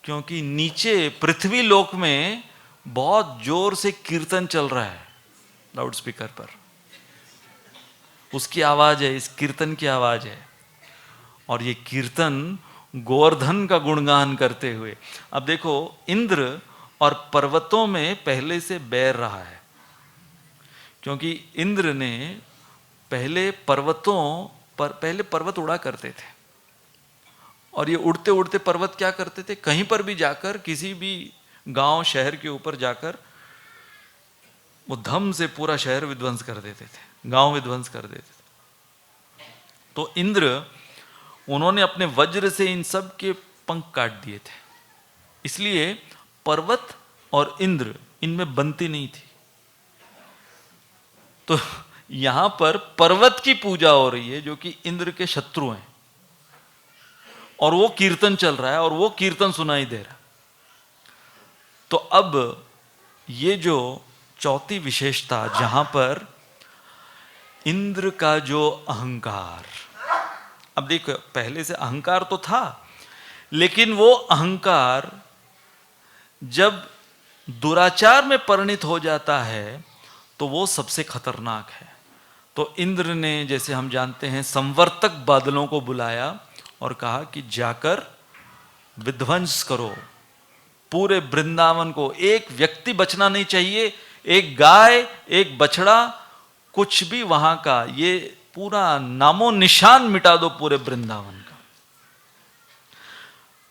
क्योंकि नीचे पृथ्वी लोक में बहुत जोर से कीर्तन चल रहा है लाउड स्पीकर पर, उसकी आवाज है, इस कीर्तन की आवाज है। और ये कीर्तन गोवर्धन का गुणगान करते हुए। अब देखो, इंद्र और पर्वतों में पहले से बैर रहा है क्योंकि इंद्र ने पहले पर्वत उड़ा करते थे और ये उड़ते उड़ते पर्वत क्या करते थे, कहीं पर भी जाकर, किसी भी गांव शहर के ऊपर जाकर वो धम से पूरा शहर विध्वंस कर देते थे, गांव विध्वंस कर देते थे। तो इंद्र, उन्होंने अपने वज्र से इन सब के पंख काट दिए थे। इसलिए पर्वत और इंद्र इनमें बनती नहीं थी। तो यहां पर पर्वत की पूजा हो रही है जो कि इंद्र के शत्रु हैं, और वो कीर्तन चल रहा है और वो कीर्तन सुनाई दे रहा है। तो अब ये जो चौथी विशेषता, जहां पर इंद्र का जो अहंकार, अब देखो पहले से अहंकार तो था, लेकिन वो अहंकार जब दुराचार में परिणत हो जाता है तो वो सबसे खतरनाक है। तो इंद्र ने, जैसे हम जानते हैं, संवर्तक बादलों को बुलाया और कहा कि जाकर विध्वंस करो पूरे वृंदावन को, एक व्यक्ति बचना नहीं चाहिए, एक गाय, एक बछड़ा, कुछ भी वहां का, ये पूरा नामो निशान मिटा दो पूरे वृंदावन का।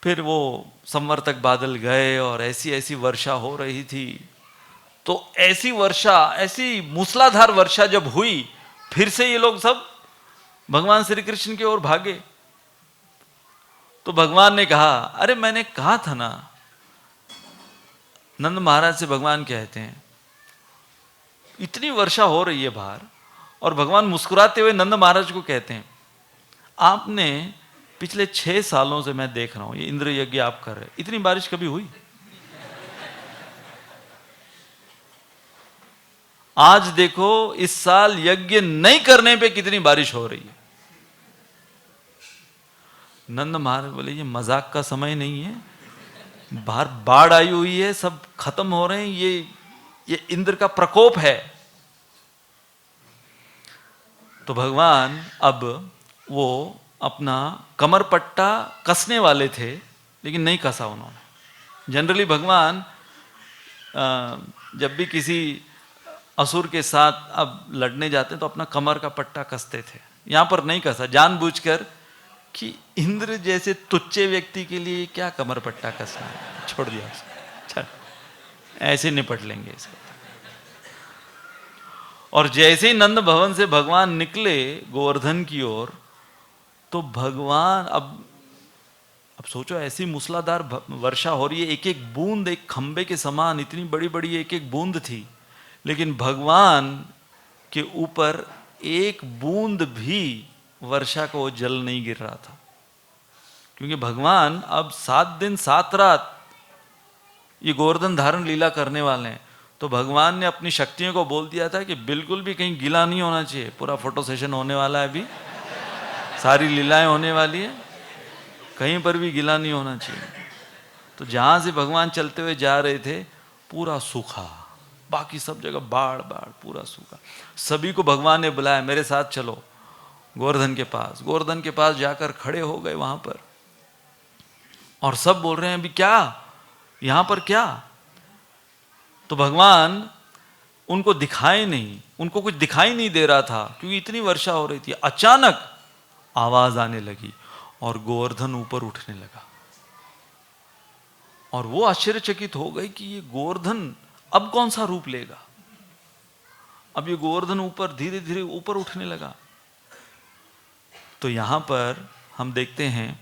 फिर वो संवर्तक बादल गए और ऐसी ऐसी वर्षा हो रही थी। तो ऐसी वर्षा, ऐसी मूसलाधार वर्षा जब हुई, फिर से ये लोग सब भगवान श्री कृष्ण की ओर भागे। तो भगवान ने कहा, अरे मैंने कहा था ना, नंद महाराज से भगवान कहते हैं, इतनी वर्षा हो रही है बाहर, और भगवान मुस्कुराते हुए नंद महाराज को कहते हैं, आपने पिछले 6 सालों से मैं देख रहा हूं ये इंद्र यज्ञ आप कर रहे, इतनी बारिश कभी हुई? आज देखो इस साल यज्ञ नहीं करने पे कितनी बारिश हो रही है। नंद महाराज बोले, ये मजाक का समय नहीं है, बाहर बाढ़ आई हुई है, सब खत्म हो रहे हैं, ये इंद्र का प्रकोप है। तो भगवान अब वो अपना कमर पट्टा कसने वाले थे, लेकिन नहीं कसा उन्होंने। जनरली भगवान जब भी किसी असुर के साथ अब लड़ने जाते हैं तो अपना कमर का पट्टा कसते थे, यहां पर नहीं कसा, जानबूझकर कि इंद्र जैसे तुच्चे व्यक्ति के लिए क्या कमर पट्टा कसना है, छोड़ दिया उसको, चल ऐसे निपट लेंगे इसको। और जैसे ही नंद भवन से भगवान निकले गोवर्धन की ओर, तो भगवान अब सोचो, ऐसी मूसलाधार वर्षा हो रही है, एक एक बूंद एक खंबे के समान, इतनी बड़ी बड़ी एक एक बूंद थी, लेकिन भगवान के ऊपर एक बूंद भी वर्षा को जल नहीं गिर रहा था, क्योंकि भगवान अब 7 दिन 7 रात ये गोवर्धन धारण लीला करने वाले हैं। तो भगवान ने अपनी शक्तियों को बोल दिया था कि बिल्कुल भी कहीं गीला नहीं होना चाहिए, पूरा फोटो सेशन होने वाला है, अभी सारी लीलाएं होने वाली है, कहीं पर भी गीला नहीं होना चाहिए। तो जहां से भगवान चलते हुए जा रहे थे पूरा सूखा, बाकी सब जगह बाढ़ बाढ़, पूरा सूखा। सभी को भगवान ने बुलाया, मेरे साथ चलो गोवर्धन के पास। गोवर्धन के पास जाकर खड़े हो गए वहां पर, और सब बोल रहे हैं, अभी क्या, यहां पर क्या? तो भगवान उनको दिखाए नहीं, उनको कुछ दिखाई नहीं दे रहा था, क्योंकि इतनी वर्षा हो रही थी। अचानक आवाज आने लगी और गोवर्धन ऊपर उठने लगा, और वो आश्चर्यचकित हो गए कि ये गोवर्धन अब कौन सा रूप लेगा। अब ये गोवर्धन ऊपर धीरे धीरे ऊपर उठने लगा। तो यहां पर हम देखते हैं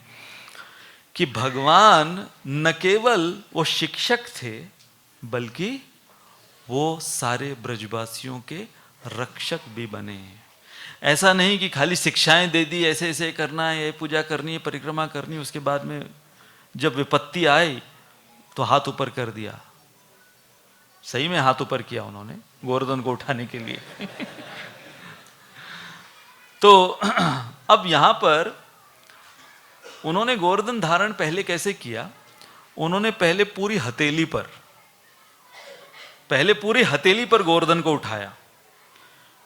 कि भगवान न केवल वो शिक्षक थे, बल्कि वो सारे ब्रजवासियों के रक्षक भी बने हैं। ऐसा नहीं कि खाली शिक्षाएं दे दी, ऐसे ऐसे करना है, ये पूजा करनी है, परिक्रमा करनी है, उसके बाद में जब विपत्ति आई तो हाथ ऊपर कर दिया। सही में हाथ ऊपर किया उन्होंने गोवर्धन को उठाने के लिए। तो अब यहां पर उन्होंने गोवर्धन धारण पहले कैसे किया? उन्होंने पहले पूरी हथेली पर गोवर्धन को उठाया,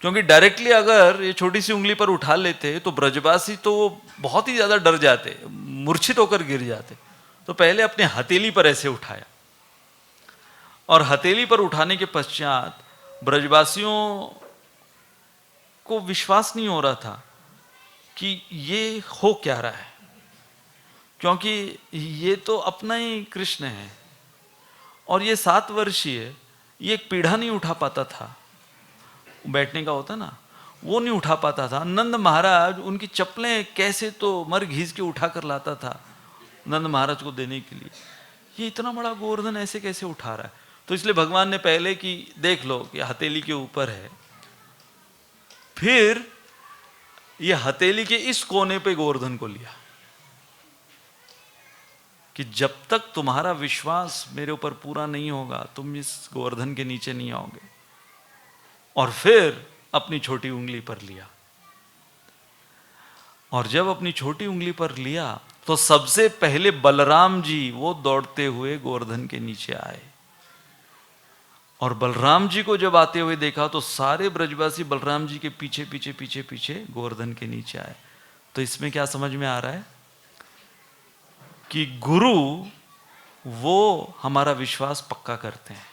क्योंकि डायरेक्टली अगर ये छोटी सी उंगली पर उठा लेते तो ब्रजवासी तो बहुत ही ज्यादा डर जाते, मूर्छित होकर गिर जाते। तो पहले अपने हथेली पर ऐसे उठाया, और हथेली पर उठाने के पश्चात ब्रजवासियों को विश्वास नहीं हो रहा था कि ये हो क्या रहा है, क्योंकि ये तो अपना ही कृष्ण है, और ये 7 वर्षीय, ये एक पीढ़ा नहीं उठा पाता था, बैठने का होता ना, वो नहीं उठा पाता था। नंद महाराज उनकी चप्पलें कैसे तो मर घीस के उठा कर लाता था नंद महाराज को देने के लिए, ये इतना बड़ा गोवर्धन ऐसे कैसे उठा रहा है? तो इसलिए भगवान ने पहले कि देख लो कि हथेली के ऊपर है, फिर ये हथेली के इस कोने पे गोवर्धन को लिया कि जब तक तुम्हारा विश्वास मेरे ऊपर पूरा नहीं होगा तुम इस गोवर्धन के नीचे नहीं आओगे। और फिर अपनी छोटी उंगली पर लिया, और जब अपनी छोटी उंगली पर लिया तो सबसे पहले बलराम जी वो दौड़ते हुए गोवर्धन के नीचे आए। और बलराम जी को जब आते हुए देखा तो सारे ब्रजवासी बलराम जी के पीछे पीछे पीछे पीछे गोवर्धन के नीचे आए। तो इसमें क्या समझ में आ रहा है कि गुरु वो हमारा विश्वास पक्का करते हैं।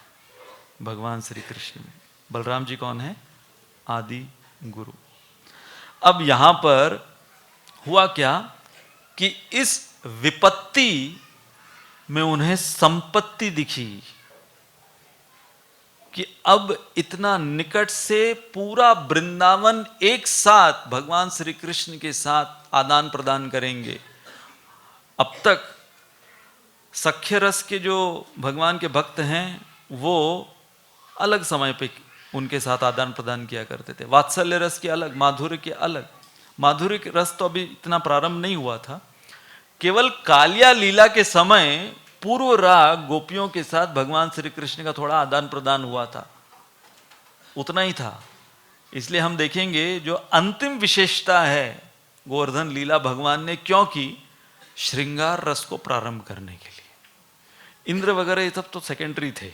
भगवान श्री कृष्ण में बलराम जी कौन है? आदि गुरु। अब यहां पर हुआ क्या कि इस विपत्ति में उन्हें संपत्ति दिखी कि अब इतना निकट से पूरा वृंदावन एक साथ भगवान श्री कृष्ण के साथ आदान प्रदान करेंगे। अब तक सख्य रस के जो भगवान के भक्त हैं वो अलग समय पे उनके साथ आदान प्रदान किया करते थे। वात्सल्य रस के अलग, माधुर्य के अलग। माधुर्य रस तो अभी इतना प्रारंभ नहीं हुआ था। केवल कालिया लीला के समय पूर्व राग गोपियों के साथ भगवान श्री कृष्ण का थोड़ा आदान प्रदान हुआ था, उतना ही था। इसलिए हम देखेंगे जो अंतिम विशेषता है गोवर्धन लीला भगवान ने क्यों की? श्रृंगार रस को प्रारंभ करने के लिए। इंद्र वगैरह ये सब तो सेकेंडरी थे,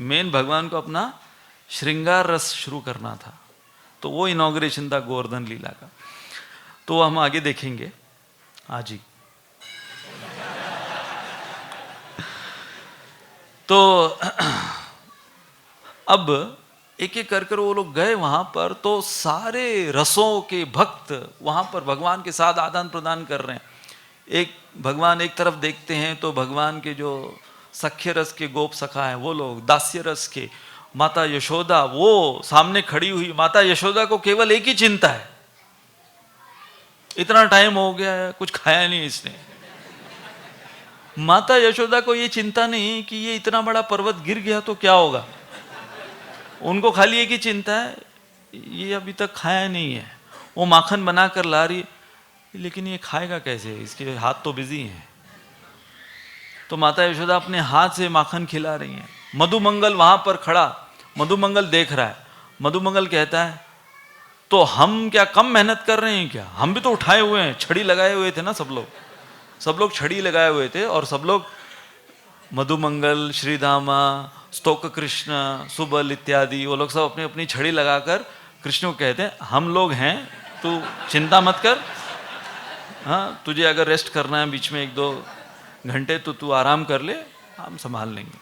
मेन भगवान को अपना श्रृंगार रस शुरू करना था। तो वो इनॉग्रेशन था गोवर्धन लीला का। तो हम आगे देखेंगे आज ही। तो अब एक एक कर वो लोग गए वहां पर, तो सारे रसों के भक्त वहां पर भगवान के साथ आदान प्रदान कर रहे हैं। एक भगवान एक तरफ देखते हैं तो भगवान के जो सख्य रस के गोप सखा हैं वो लोग, दास्य रस के माता यशोदा वो सामने खड़ी हुई। माता यशोदा को केवल एक ही चिंता है, इतना टाइम हो गया है कुछ खाया नहीं इसने। माता यशोदा को ये चिंता नहीं कि ये इतना बड़ा पर्वत गिर गया तो क्या होगा। उनको खाली एक ही चिंता है, ये अभी तक खाया नहीं है। वो माखन बना कर ला रही, लेकिन ये खाएगा कैसे, इसके हाथ तो बिजी हैं। तो माता यशोदा अपने हाथ से माखन खिला रही हैं। मधुमंगल वहां पर खड़ा, मधुमंगल देख रहा है। मधुमंगल कहता है तो हम क्या कम मेहनत कर रहे हैं क्या? हम भी तो उठाए हुए हैं, छड़ी लगाए हुए थे ना सब लोग छड़ी लगाए हुए थे। और सब लोग मधुमंगल, श्रीधामा, स्तोक कृष्ण, सुबल इत्यादि वो लोग सब अपनी अपनी छड़ी लगाकर कृष्ण को कहते हैं हम लोग हैं, तू चिंता मत कर। हाँ, तुझे अगर रेस्ट करना है बीच में 1-2 घंटे तो तू आराम कर ले, हम संभाल लेंगे।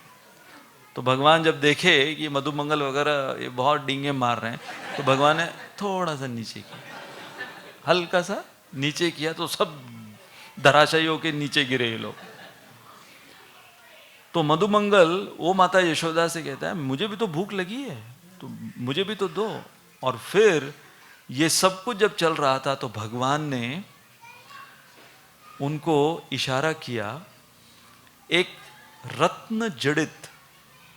तो भगवान जब देखे कि मधुमंगल वगैरह ये बहुत डींगे मार रहे हैं, तो भगवान ने थोड़ा सा नीचे किया, हल्का सा नीचे किया, तो सब धराशायियों के नीचे गिरे ये लोग। तो मधुमंगल वो माता यशोदा से कहता है मुझे भी तो भूख लगी है, तो मुझे भी तो दो। और फिर ये सब कुछ जब चल रहा था तो भगवान ने उनको इशारा किया एक रत्न जड़ित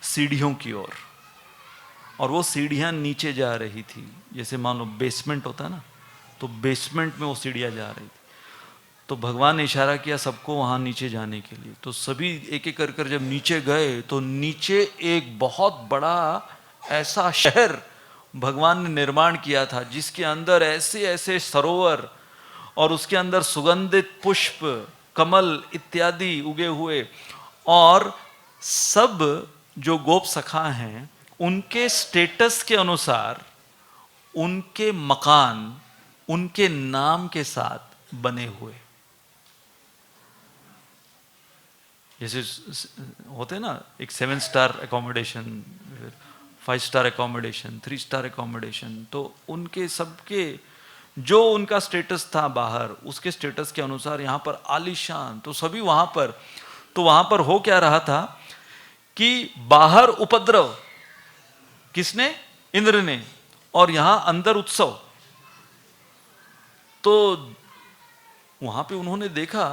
सीढ़ियों की ओर, और वो सीढ़ियां नीचे जा रही थी। जैसे मान लो बेसमेंट होता ना, तो बेसमेंट में वो सीढ़ियां जा रही थी। तो भगवान ने इशारा किया सबको वहां नीचे जाने के लिए। तो सभी एक एक कर जब नीचे गए तो नीचे एक बहुत बड़ा ऐसा शहर भगवान ने निर्माण किया था, जिसके अंदर ऐसे ऐसे सरोवर और उसके अंदर सुगंधित पुष्प, कमल इत्यादि उगे हुए। और सब जो गोप सखा हैं उनके स्टेटस के अनुसार उनके मकान उनके नाम के साथ बने हुए। जैसे होते ना एक 7 star accommodation, 5 star accommodation, 3 star accommodation, तो उनके सबके जो उनका स्टेटस था बाहर, उसके स्टेटस के अनुसार यहाँ पर आलीशान। तो सभी वहां पर, तो वहां पर हो क्या रहा था कि बाहर उपद्रव किसने? इंद्र ने, और यहां अंदर उत्सव। तो वहां पे उन्होंने देखा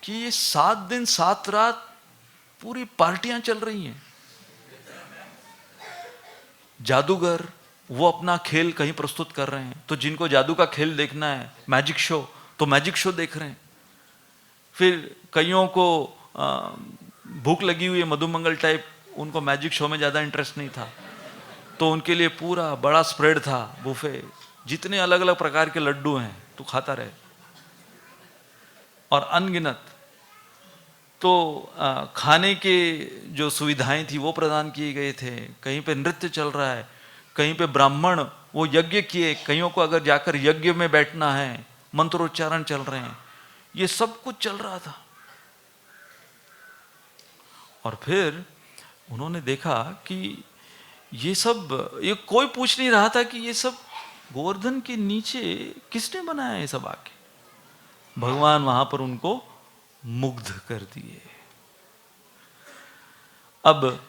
कि ये 7 दिन 7 रात पूरी पार्टियां चल रही हैं। जादूगर वो अपना खेल कहीं प्रस्तुत कर रहे हैं, तो जिनको जादू का खेल देखना है, मैजिक शो, तो मैजिक शो देख रहे हैं। फिर कईयों को भूख लगी हुई है मधुमंगल टाइप, उनको मैजिक शो में ज़्यादा इंटरेस्ट नहीं था, तो उनके लिए पूरा बड़ा स्प्रेड था, बुफे, जितने अलग अलग प्रकार के लड्डू हैं तो खाता रहे, और अनगिनत। तो खाने के जो सुविधाएं थी वो प्रदान किए गए थे। कहीं पे नृत्य चल रहा है, कहीं पे ब्राह्मण वो यज्ञ किए, कईयों को अगर जाकर यज्ञ में बैठना है, मंत्रोच्चारण चल रहे हैं, ये सब कुछ चल रहा था। और फिर उन्होंने देखा कि ये सब, ये कोई पूछ नहीं रहा था कि ये सब गोवर्धन के नीचे किसने बनाया ये सब आके। भगवान वहां पर उनको मुग्ध कर दिए। अब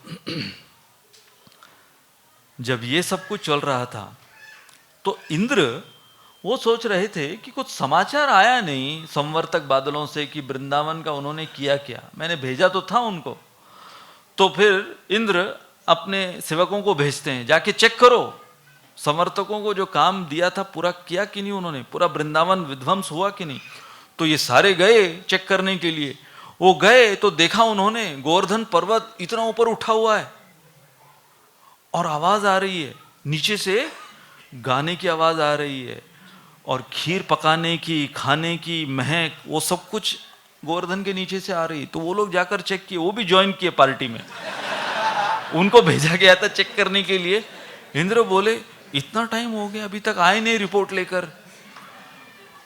जब ये सब कुछ चल रहा था तो इंद्र वो सोच रहे थे कि कुछ समाचार आया नहीं संवर्तक बादलों से कि वृंदावन का उन्होंने किया क्या। मैंने भेजा तो था उनको, तो फिर इंद्र अपने सेवकों को भेजते हैं, जाके चेक करो संवर्तकों को जो काम दिया था पूरा किया कि नहीं उन्होंने, पूरा वृंदावन विध्वंस हुआ कि नहीं। तो ये सारे गए चेक करने के लिए। वो गए तो देखा उन्होंने गोवर्धन पर्वत इतना ऊपर उठा हुआ है और आवाज आ रही है नीचे से, गाने की आवाज आ रही है और खीर पकाने की, खाने की महक, वो सब कुछ गोवर्धन के नीचे से आ रही। तो वो लोग जाकर चेक किए, वो भी ज्वाइन किए पार्टी में। उनको भेजा गया था चेक करने के लिए। इंद्र बोले इतना टाइम हो गया अभी तक आए नहीं रिपोर्ट लेकर।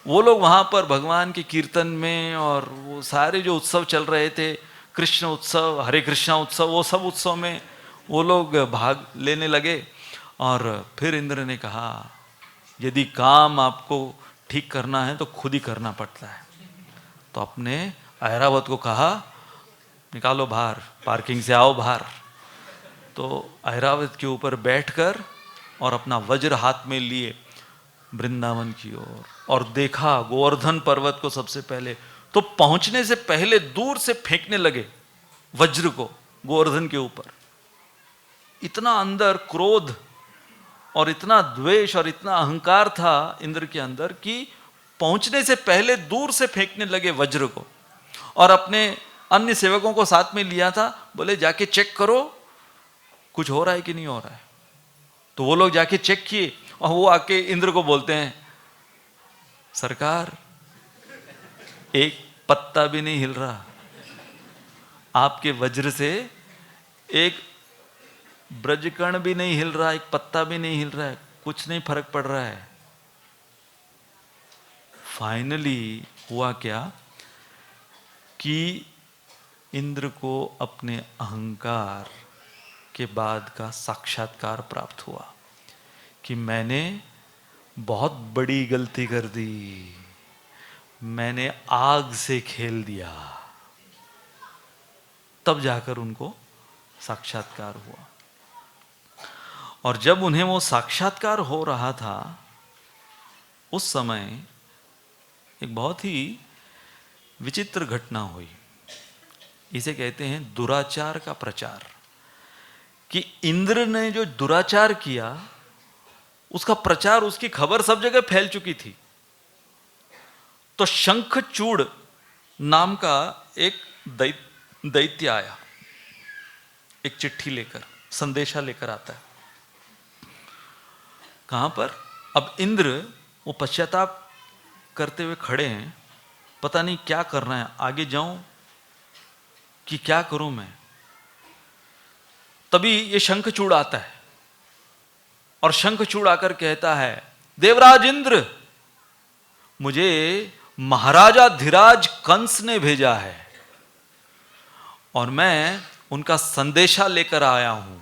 वो लोग वहां पर भगवान के कीर्तन में और वो सारे जो उत्सव चल रहे थे, कृष्ण उत्सव, हरे कृष्णा उत्सव, वो सब उत्सव में वो लोग भाग लेने लगे। और फिर इंद्र ने कहा यदि काम आपको ठीक करना है तो खुद ही करना पड़ता है। तो अपने ऐरावत को कहा निकालो बाहर, पार्किंग से आओ बाहर। तो ऐरावत के ऊपर बैठकर और अपना वज्र हाथ में लिए वृंदावन की ओर और देखा गोवर्धन पर्वत को सबसे पहले। तो पहुंचने से पहले दूर से फेंकने लगे वज्र को गोवर्धन के ऊपर। इतना अंदर क्रोध और इतना द्वेष और इतना अहंकार था इंद्र के अंदर कि पहुंचने से पहले दूर से फेंकने लगे वज्र को। और अपने अन्य सेवकों को साथ में लिया था, बोले जाके चेक करो कुछ हो रहा है कि नहीं हो रहा है। तो वो लोग जाके चेक किए और वो आके इंद्र को बोलते हैं सरकार एक पत्ता भी नहीं हिल रहा, आपके वज्र से एक ब्रजकण भी नहीं हिल रहा, एक पत्ता भी नहीं हिल रहा है, कुछ नहीं फर्क पड़ रहा है। फाइनली हुआ क्या कि इंद्र को अपने अहंकार के बाद का साक्षात्कार प्राप्त हुआ कि मैंने बहुत बड़ी गलती कर दी, मैंने आग से खेल दिया। तब जाकर उनको साक्षात्कार हुआ। और जब उन्हें वो साक्षात्कार हो रहा था उस समय एक बहुत ही विचित्र घटना हुई। इसे कहते हैं दुराचार का प्रचार। कि इंद्र ने जो दुराचार किया उसका प्रचार, उसकी खबर सब जगह फैल चुकी थी। तो शंखचूड़ नाम का एक दैत्य आया, एक चिट्ठी लेकर, संदेशा लेकर आता है। कहां पर? अब इंद्र वो पश्चाताप करते हुए खड़े हैं, पता नहीं क्या करना है, आगे जाऊं कि क्या करूं मैं। तभी ये शंखचूड़ आता है और शंखचूड़ आकर कहता है देवराज इंद्र, मुझे महाराजा धीराज कंस ने भेजा है और मैं उनका संदेशा लेकर आया हूं।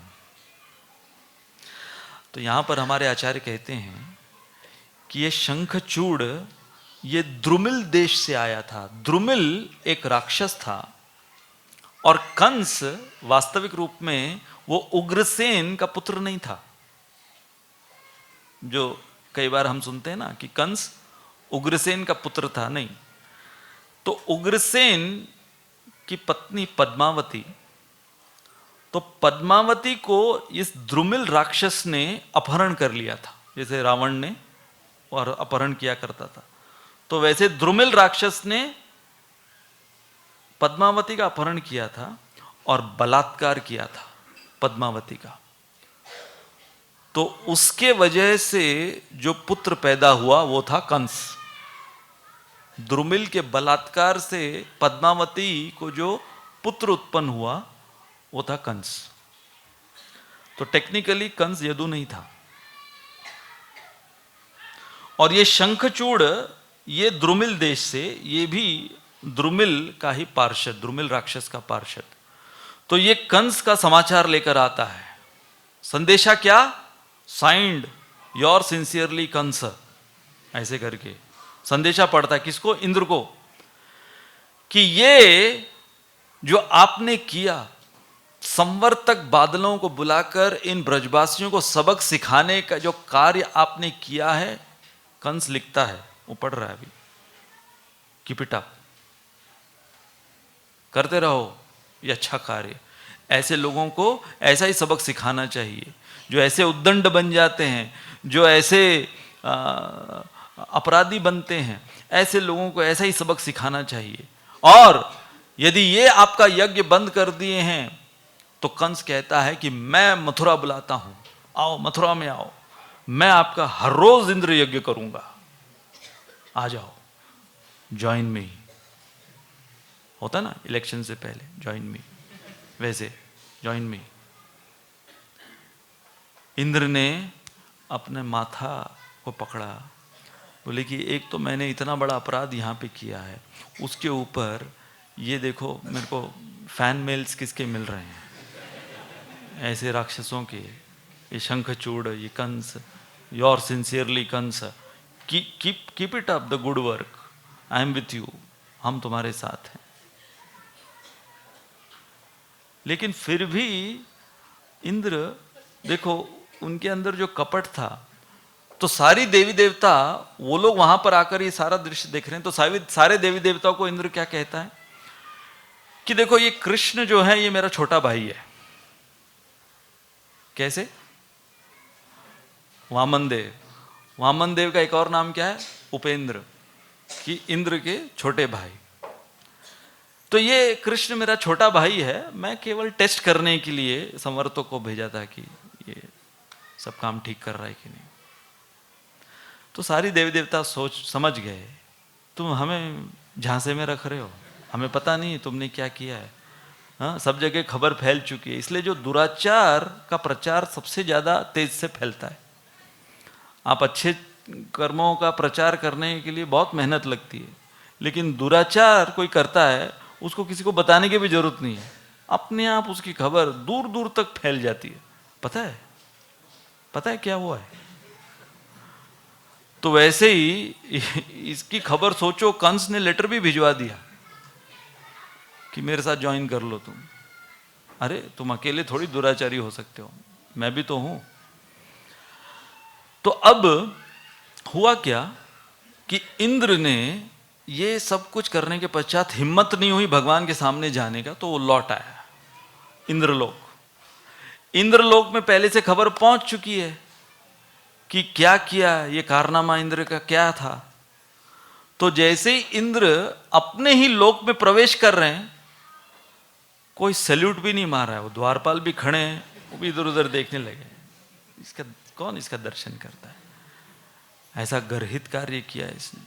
तो यहां पर हमारे आचार्य कहते हैं कि ये शंखचूड़ ये द्रुमिल देश से आया था। द्रुमिल एक राक्षस था और कंस वास्तविक रूप में वो उग्रसेन का पुत्र नहीं था। जो कई बार हम सुनते हैं ना कि कंस उग्रसेन का पुत्र था, नहीं। तो उग्रसेन की पत्नी पद्मावती तो पद्मावती को इस द्रुमिल राक्षस ने अपहरण कर लिया था, जैसे रावण ने और अपहरण किया करता था, तो वैसे द्रुमिल राक्षस ने पद्मावती का अपहरण किया था और बलात्कार किया था पद्मावती का। तो उसके वजह से जो पुत्र पैदा हुआ वो था कंस। द्रुमिल के बलात्कार से पद्मावती को जो पुत्र उत्पन्न हुआ वो था कंस। तो टेक्निकली कंस यदु नहीं था। और ये शंखचूड़ ये द्रुमिल देश से, ये भी द्रुमिल का ही पार्षद, द्रुमिल राक्षस का पार्षद। तो ये कंस का समाचार लेकर आता है। संदेशा क्या? साइंड योर सिंसियरली कंस, ऐसे करके संदेशा पड़ता है। किसको? इंद्र को, कि ये जो आपने किया, संवर्तक बादलों को बुलाकर इन ब्रजवासियों को सबक सिखाने का जो कार्य आपने किया है, कंस लिखता है, वो पढ़ रहा है अभी, कीप इट अप, करते रहो ये अच्छा कार्य। ऐसे लोगों को ऐसा ही सबक सिखाना चाहिए, जो ऐसे उद्दंड बन जाते हैं, जो ऐसे अपराधी बनते हैं, ऐसे लोगों को ऐसा ही सबक सिखाना चाहिए। और यदि ये आपका यज्ञ बंद कर दिए हैं तो कंस कहता है कि मैं मथुरा बुलाता हूं, आओ मथुरा में आओ, मैं आपका हर रोज इंद्र यज्ञ करूंगा, आ जाओ, ज्वाइन मी। होता ना इलेक्शन से पहले, ज्वाइन मी, वैसे ज्वाइन मी। इंद्र ने अपने माथा को पकड़ा, बोले कि एक तो मैंने इतना बड़ा अपराध यहाँ पे किया है, उसके ऊपर ये देखो मेरे को फैन मेल्स किसके मिल रहे हैं, ऐसे राक्षसों के, ये शंखचूड़, ये Kans, your sincerely Kans, keep it up the good work, I am with you, हम तुम्हारे साथ हैं। लेकिन फिर भी इंद्र, देखो उनके अंदर जो कपट था, तो सारी देवी देवता, वो लोग वहां पर आकर ये सारा दृश्य देख रहे हैं, तो सारे देवी देवताओं को इंद्र क्या कहता है कि देखो ये कृष्ण जो है ये मेरा छोटा भाई है। कैसे? वामन देव, वामन देव का एक और नाम क्या है? उपेंद्र, कि इंद्र के छोटे भाई। तो ये कृष्ण मेरा छोटा भाई है, मैं केवल टेस्ट करने के लिए संवर्तक को भेजा था कि ये सब काम ठीक कर रहा है कि नहीं। तो सारी देवी देवता समझ गए, तुम हमें झांसे में रख रहे हो, हमें पता नहीं तुमने क्या किया है। हाँ, सब जगह खबर फैल चुकी है, इसलिए जो दुराचार का प्रचार सबसे ज्यादा तेज से फैलता है। आप अच्छे कर्मों का प्रचार करने के लिए बहुत मेहनत लगती है, लेकिन दुराचार कोई करता है उसको किसी को बताने की भी जरूरत नहीं है, अपने आप उसकी खबर दूर दूर तक फैल जाती है। पता है क्या हुआ है? तो वैसे ही इसकी खबर सोचो, कंस ने लेटर भी भिजवा दिया कि मेरे साथ ज्वाइन कर लो तुम। अरे तुम अकेले थोड़ी दुराचारी हो सकते हो, मैं भी तो हूं। तो अब हुआ क्या कि इंद्र ने ये सब कुछ करने के पश्चात हिम्मत नहीं हुई भगवान के सामने जाने का, तो वो लौट आया इंद्रलोक। इंद्रलोक में पहले से खबर पहुंच चुकी है कि क्या किया, ये कारनामा इंद्र का क्या था। तो जैसे ही इंद्र अपने ही लोक में प्रवेश कर रहे हैं, कोई सैल्यूट भी नहीं मार रहा है, वो द्वारपाल भी खड़े हैं, वो भी इधर उधर देखने लगे, कौन इसका दर्शन करता है। ऐसा गर्हित कार्य किया है इसने।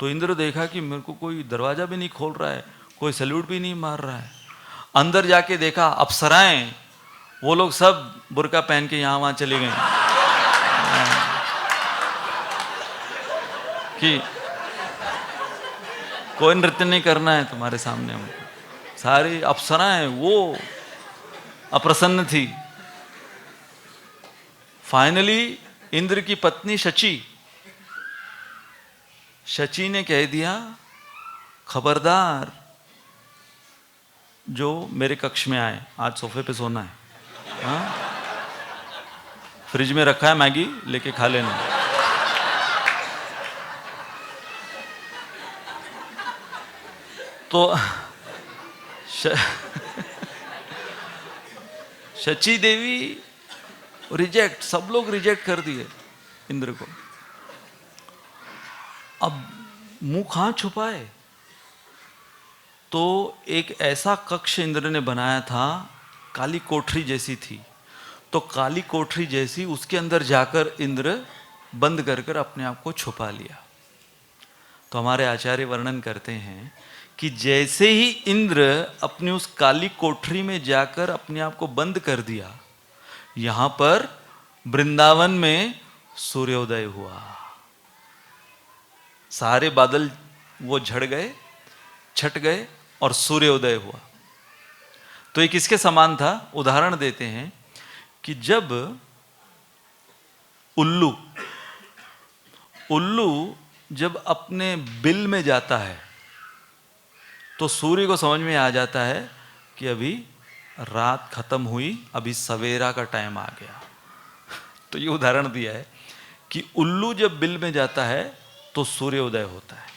तो इंद्र देखा कि मेरे को कोई दरवाजा भी नहीं खोल रहा है, कोई सैल्यूट भी नहीं मार रहा है। अंदर जाके देखा, अप्सराएं, वो लोग सब बुर्का पहन के यहां वहां चली गई कि कोई नृत्य नहीं करना है तुम्हारे सामने। सारी अप्सराएं वो अप्रसन्न थी। फाइनली इंद्र की पत्नी शची ने कह दिया, खबरदार जो मेरे कक्ष में आए, आज सोफे पे सोना है, हाँ? फ्रिज में रखा है मैगी, लेके खा लेना। तो शची देवी रिजेक्ट, सब लोग रिजेक्ट कर दिए इंद्र को। अब मुंह कहां छुपाए? तो एक ऐसा कक्ष इंद्र ने बनाया था, काली कोठरी जैसी थी, तो काली कोठरी जैसी उसके अंदर जाकर इंद्र बंद कर कर अपने आप को छुपा लिया। तो हमारे आचार्य वर्णन करते हैं कि जैसे ही इंद्र अपनी उस काली कोठरी में जाकर अपने आप को बंद कर दिया, यहां पर वृंदावन में सूर्योदय हुआ। सारे बादल वो झड़ गए, छट गए और सूर्योदय हुआ। तो ये किसके समान था? उदाहरण देते हैं कि जब उल्लू जब अपने बिल में जाता है तो सूर्य को समझ में आ जाता है कि अभी रात खत्म हुई, अभी सवेरा का टाइम आ गया। तो ये उदाहरण दिया है कि उल्लू जब बिल में जाता है तो सूर्योदय होता है।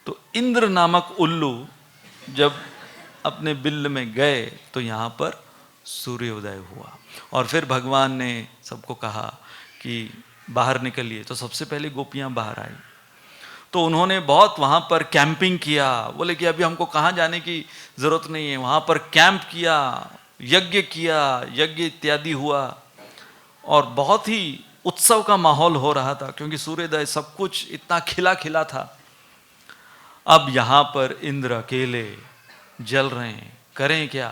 तो इंद्र नामक उल्लू जब अपने बिल में गए तो यहां पर सूर्योदय हुआ। और फिर भगवान ने सबको कहा कि बाहर निकलिए, तो सबसे पहले गोपियां बाहर आई। तो उन्होंने बहुत वहां पर कैंपिंग किया, बोले कि अभी हमको कहां जाने की जरूरत नहीं है। वहां पर कैंप किया, यज्ञ किया, यज्ञ इत्यादि हुआ और बहुत ही उत्सव का माहौल हो रहा था, क्योंकि सूर्योदय सब कुछ इतना खिला खिला था। अब यहां पर इंद्र अकेले जल रहे हैं, करें क्या?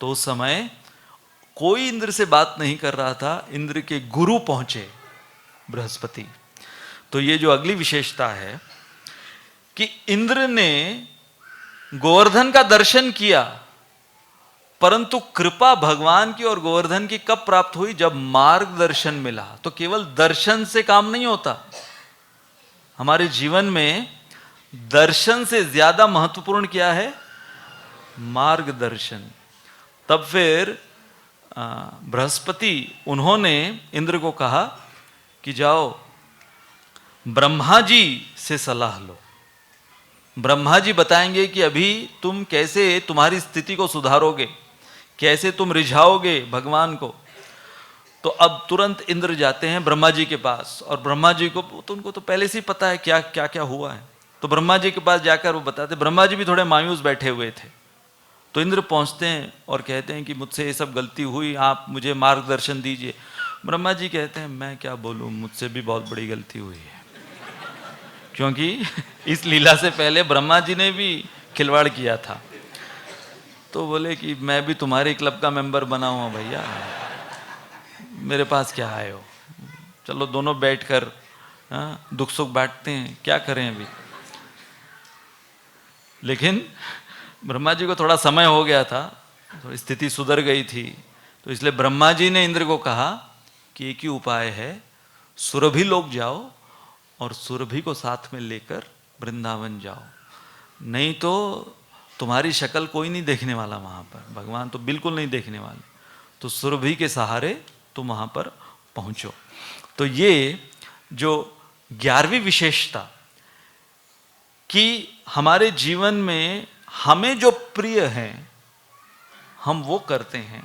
तो उस समय कोई इंद्र से बात नहीं कर रहा था। इंद्र के गुरु पहुंचे, बृहस्पति। तो ये जो अगली विशेषता है कि इंद्र ने गोवर्धन का दर्शन किया, परंतु कृपा भगवान की और गोवर्धन की कब प्राप्त हुई? जब मार्गदर्शन मिला। तो केवल दर्शन से काम नहीं होता। हमारे जीवन में दर्शन से ज्यादा महत्वपूर्ण क्या है? मार्गदर्शन। तब फिर बृहस्पति उन्होंने इंद्र को कहा कि जाओ ब्रह्मा जी से सलाह लो। ब्रह्मा जी बताएंगे कि अभी तुम कैसे तुम्हारी स्थिति को सुधारोगे, कैसे तुम रिझाओगे भगवान को। तो अब तुरंत इंद्र जाते हैं ब्रह्मा जी के पास, और ब्रह्मा जी को तो उनको तो पहले से ही पता है क्या क्या क्या हुआ है। तो ब्रह्मा जी के पास जाकर वो बताते, ब्रह्मा जी भी थोड़े मायूस बैठे हुए थे। तो इंद्र पहुंचते हैं और कहते हैं कि मुझसे ये सब गलती हुई, आप मुझे मार्गदर्शन दीजिए। ब्रह्मा जी कहते हैं मैं क्या बोलूं, मुझसे भी बहुत बड़ी गलती हुई है, क्योंकि इस लीला से पहले ब्रह्मा जी ने भी खिलवाड़ किया था। तो बोले कि मैं भी तुम्हारे क्लब का मेंबर बना हुआ भैया, मेरे पास क्या आए हो, चलो दोनों बैठकर दुख सुख बांटते हैं, क्या करें अभी। लेकिन ब्रह्मा जी को थोड़ा समय हो गया था, थोड़ी स्थिति सुधर गई थी। तो इसलिए ब्रह्मा जी ने इंद्र को कहा कि एक ही उपाय है, सुरभि लोक जाओ और सुरभि को साथ में लेकर वृंदावन जाओ, नहीं तो तुम्हारी शक्ल कोई नहीं देखने वाला वहां पर, भगवान तो बिल्कुल नहीं देखने वाले। तो सुरभि के सहारे तुम वहां पर पहुंचो। तो ये जो 11वीं विशेषता कि हमारे जीवन में हमें जो प्रिय है हम वो करते हैं,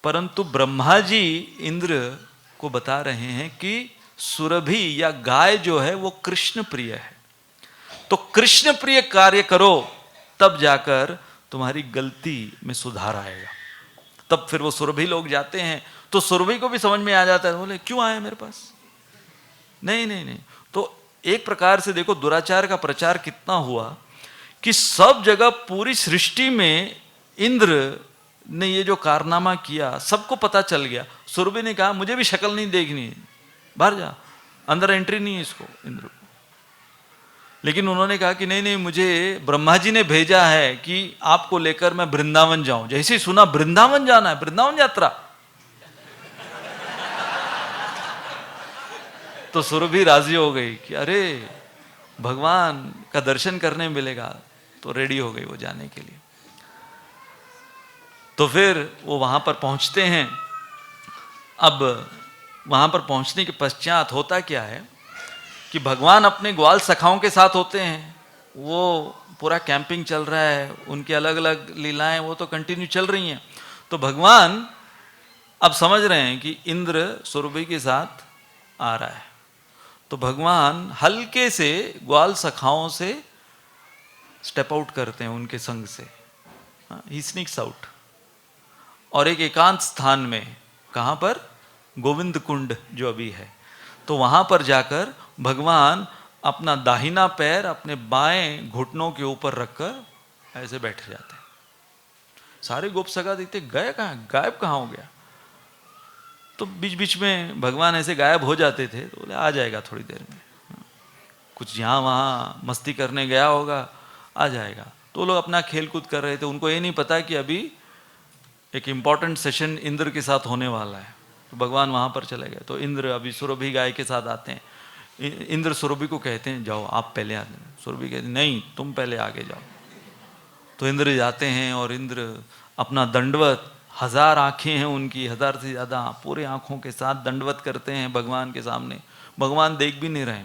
परंतु ब्रह्मा जी इंद्र को बता रहे हैं कि सुरभि या गाय जो है वो कृष्ण प्रिय है। तो कृष्ण प्रिय कार्य करो, तब जाकर तुम्हारी गलती में सुधार आएगा। तब फिर वो सुरभि लोग जाते हैं, तो सुरभि को भी समझ में आ जाता है, बोले क्यों आए मेरे पास, नहीं नहीं नहीं। तो एक प्रकार से देखो दुराचार का प्रचार कितना हुआ कि सब जगह पूरी सृष्टि में इंद्र ने ये जो कारनामा किया सबको पता चल गया। सुरभि ने कहा मुझे भी शक्ल नहीं देखनी, बाहर जा, अंदर एंट्री नहीं है इसको, इंद्र को। लेकिन उन्होंने कहा कि नहीं नहीं, मुझे ब्रह्मा जी ने भेजा है कि आपको लेकर मैं वृंदावन जाऊं। जैसे ही सुना वृंदावन जाना है, वृंदावन यात्रा, तो सुरभि राजी हो गई कि अरे भगवान का दर्शन करने मिलेगा, तो रेडी हो गई वो जाने के लिए। तो फिर वो वहां पर पहुंचते हैं। अब वहां पर पहुंचने के पश्चात होता क्या है कि भगवान अपने ग्वाल सखाओं के साथ होते हैं, वो पूरा कैंपिंग चल रहा है, उनकी अलग अलग लीलाएं वो तो कंटिन्यू चल रही हैं। तो भगवान अब समझ रहे हैं कि इंद्र सुरभि के साथ आ रहा है, तो भगवान हल्के से ग्वाल सखाओं से स्टेप आउट करते हैं उनके संग से, ही स्नीक्स आउट, और एक एकांत स्थान में, कहाँ पर, गोविंद कुंड जो अभी है, तो वहां पर जाकर भगवान अपना दाहिना पैर अपने बाएं घुटनों के ऊपर रखकर ऐसे बैठ जाते हैं। सारे गोप सगा देखते गए कहाँ, गायब कहाँ हो गया। तो बीच बीच में भगवान ऐसे गायब हो जाते थे, तो बोले आ जाएगा थोड़ी देर में, कुछ यहाँ वहाँ मस्ती करने गया होगा, आ जाएगा। तो लोग अपना खेल कूद कर रहे थे, उनको ये नहीं पता कि अभी एक इम्पॉर्टेंट सेशन इंद्र के साथ होने वाला है। तो भगवान वहाँ पर चले गए। तो इंद्र अभी सुरभि गाय के साथ आते हैं। इंद्र सुरभि को कहते हैं जाओ आप पहले आते हैं। सुरभि कहते हैं नहीं तुम पहले आगे जाओ। तो इंद्र जाते हैं और इंद्र अपना दंडवत, 1000 आँखें हैं उनकी, 1000 से ज़्यादा, पूरे आँखों के साथ दंडवत करते हैं भगवान के सामने। भगवान देख भी नहीं रहे,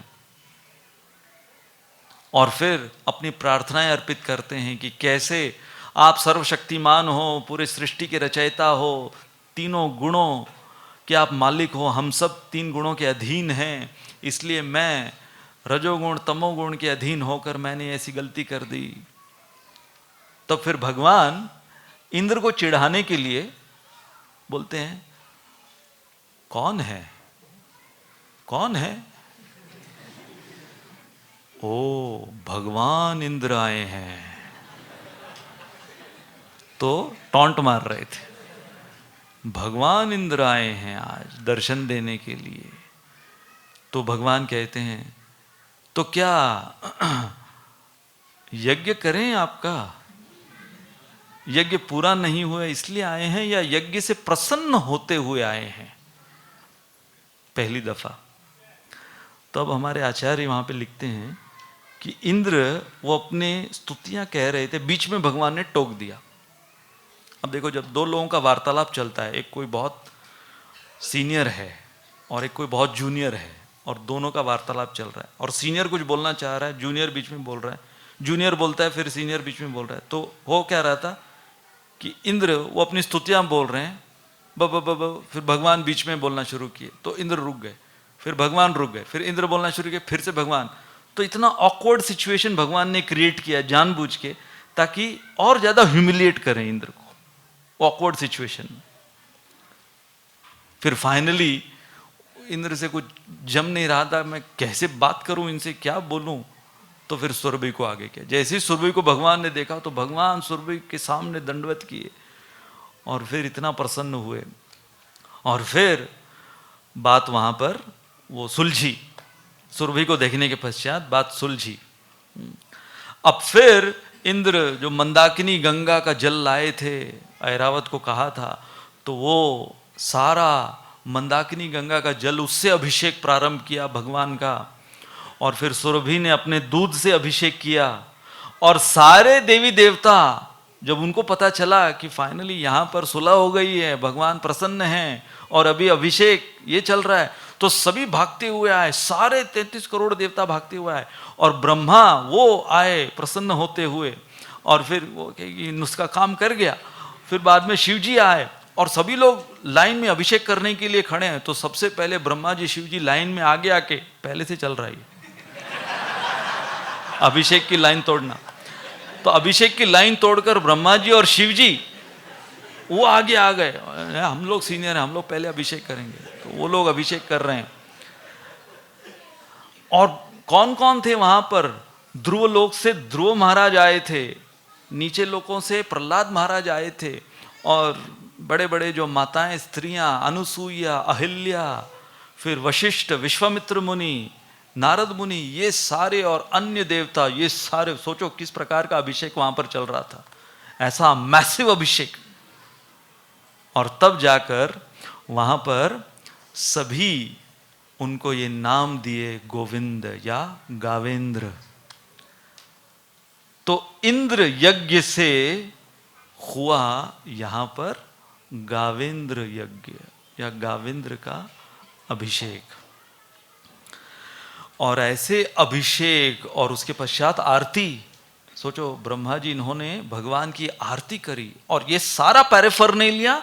और फिर अपनी प्रार्थनाएं अर्पित करते हैं कि कैसे आप सर्वशक्तिमान हो, पूरे सृष्टि के रचयिता हो, तीनों गुणों के आप मालिक हो, हम सब 3 गुणों के अधीन हैं, इसलिए मैं रजोगुण तमोगुण के अधीन होकर मैंने ऐसी गलती कर दी। तब फिर भगवान इंद्र को चिढ़ाने के लिए बोलते हैं कौन है, कौन है? ओ भगवान इंद्र आए हैं। तो टॉन्ट मार रहे थे, भगवान इंद्र आए हैं आज दर्शन देने के लिए। तो भगवान कहते हैं तो क्या यज्ञ करें आपका? यज्ञ पूरा नहीं हुआ इसलिए आए हैं, या यज्ञ से प्रसन्न होते हुए आए हैं पहली दफा? तब हमारे आचार्य वहां पे लिखते हैं कि इंद्र वो अपने स्तुतियां कह रहे थे, बीच में भगवान ने टोक दिया। अब देखो जब 2 लोगों का वार्तालाप चलता है, एक कोई बहुत सीनियर है और एक कोई बहुत जूनियर है, और दोनों का वार्तालाप चल रहा है, और सीनियर कुछ बोलना चाह रहा है, जूनियर बीच में बोल रहा है, जूनियर बोलता है फिर सीनियर बीच में बोल रहा है। तो हो क्या रहा था कि इंद्र वो अपनी स्तुतियां बोल रहे हैं, फिर भगवान बीच में बोलना शुरू किए, तो इंद्र रुक गए, फिर भगवान रुक गए, फिर इंद्र बोलना शुरू किए, फिर से भगवान। तो इतना ऑकवर्ड सिचुएशन भगवान ने क्रिएट किया जानबूझ के, ताकि और ज्यादा ह्यूमिलिएट करें इंद्र को ऑकवर्ड सिचुएशन में। फिर फाइनली इंद्र से कुछ जम नहीं रहा था, मैं कैसे बात करूं इनसे, क्या बोलूं। तो फिर सुरभि को आगे किया। जैसे ही सुरभि को भगवान ने देखा तो भगवान सुरभि के सामने दंडवत किए, और फिर इतना प्रसन्न हुए, और फिर बात वहां पर वो सुलझी। सुरभि को देखने के पश्चात बात सुलझी। अब फिर इंद्र जो मंदाकिनी गंगा का जल लाए थे, ऐरावत को कहा था, तो वो सारा मंदाकिनी गंगा का जल, उससे अभिषेक प्रारंभ किया भगवान का। और फिर सुरभि ने अपने दूध से अभिषेक किया, और सारे देवी देवता जब उनको पता चला कि फाइनली यहाँ पर सुलह हो गई है, भगवान प्रसन्न हैं और अभी अभिषेक ये चल रहा है, तो सभी भागते हुए आए, सारे 33 करोड़ देवता भागते हुए आए, और ब्रह्मा वो आए प्रसन्न होते हुए, और फिर वो नुस्खा काम कर गया। फिर बाद में शिव जी आए, और सभी लोग लाइन में अभिषेक करने के लिए खड़े हैं। तो सबसे पहले ब्रह्मा जी शिव जी लाइन में आगे आके, पहले से चल रहा है अभिषेक की लाइन तोड़ना, तो अभिषेक की लाइन तोड़कर ब्रह्मा जी और शिव जी वो आगे आ गए, हम लोग सीनियर हैं, हम लोग पहले अभिषेक करेंगे। तो वो लोग अभिषेक कर रहे हैं। और कौन कौन थे वहां पर? ध्रुव लोक से ध्रुव महाराज आए थे, नीचे लोकों से प्रहलाद महाराज आए थे, और बड़े बड़े जो माताएं स्त्रियां, अनुसूया, अहिल्या, फिर वशिष्ठ, विश्वामित्र मुनि, नारद मुनि, ये सारे, और अन्य देवता, ये सारे। सोचो किस प्रकार का अभिषेक वहां पर चल रहा था, ऐसा मैसिव अभिषेक। और तब जाकर वहां पर सभी उनको ये नाम दिए गोविंद या गावेंद्र। तो इंद्र यज्ञ से हुआ यहां पर गावेंद्र यज्ञ या गावेंद्र का अभिषेक। और ऐसे अभिषेक और उसके पश्चात आरती, सोचो, ब्रह्मा जी इन्होंने भगवान की आरती करी और ये सारा पैरेफर्नेलिया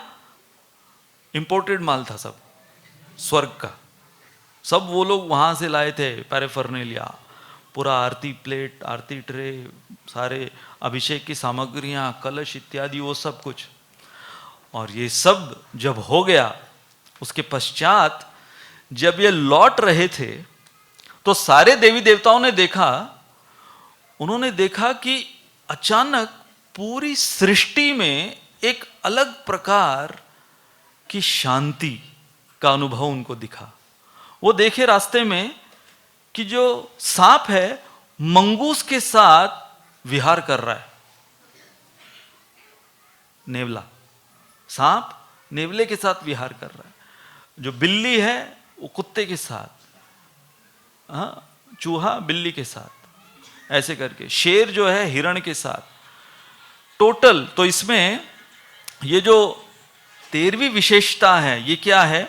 इंपोर्टेड माल था, सब स्वर्ग का, सब वो लोग वहां से लाए थे पैरेफर्नेलिया, पूरा आरती प्लेट, आरती ट्रे, सारे अभिषेक की सामग्रियां, कलश इत्यादि, वो सब कुछ। और ये सब जब हो गया, उसके पश्चात जब ये लौट रहे थे तो सारे देवी देवताओं ने देखा, उन्होंने देखा कि अचानक पूरी सृष्टि में एक अलग प्रकार की शांति का अनुभव उनको दिखा। वो देखे रास्ते में कि जो सांप है मंगूस के साथ विहार कर रहा है। नेवला, सांप नेवले के साथ विहार कर रहा है, जो बिल्ली है वो कुत्ते के साथ, चूहा बिल्ली के साथ, ऐसे करके शेर जो है हिरण के साथ। टोटल तो इसमें ये जो 13वीं विशेषता है, ये क्या है?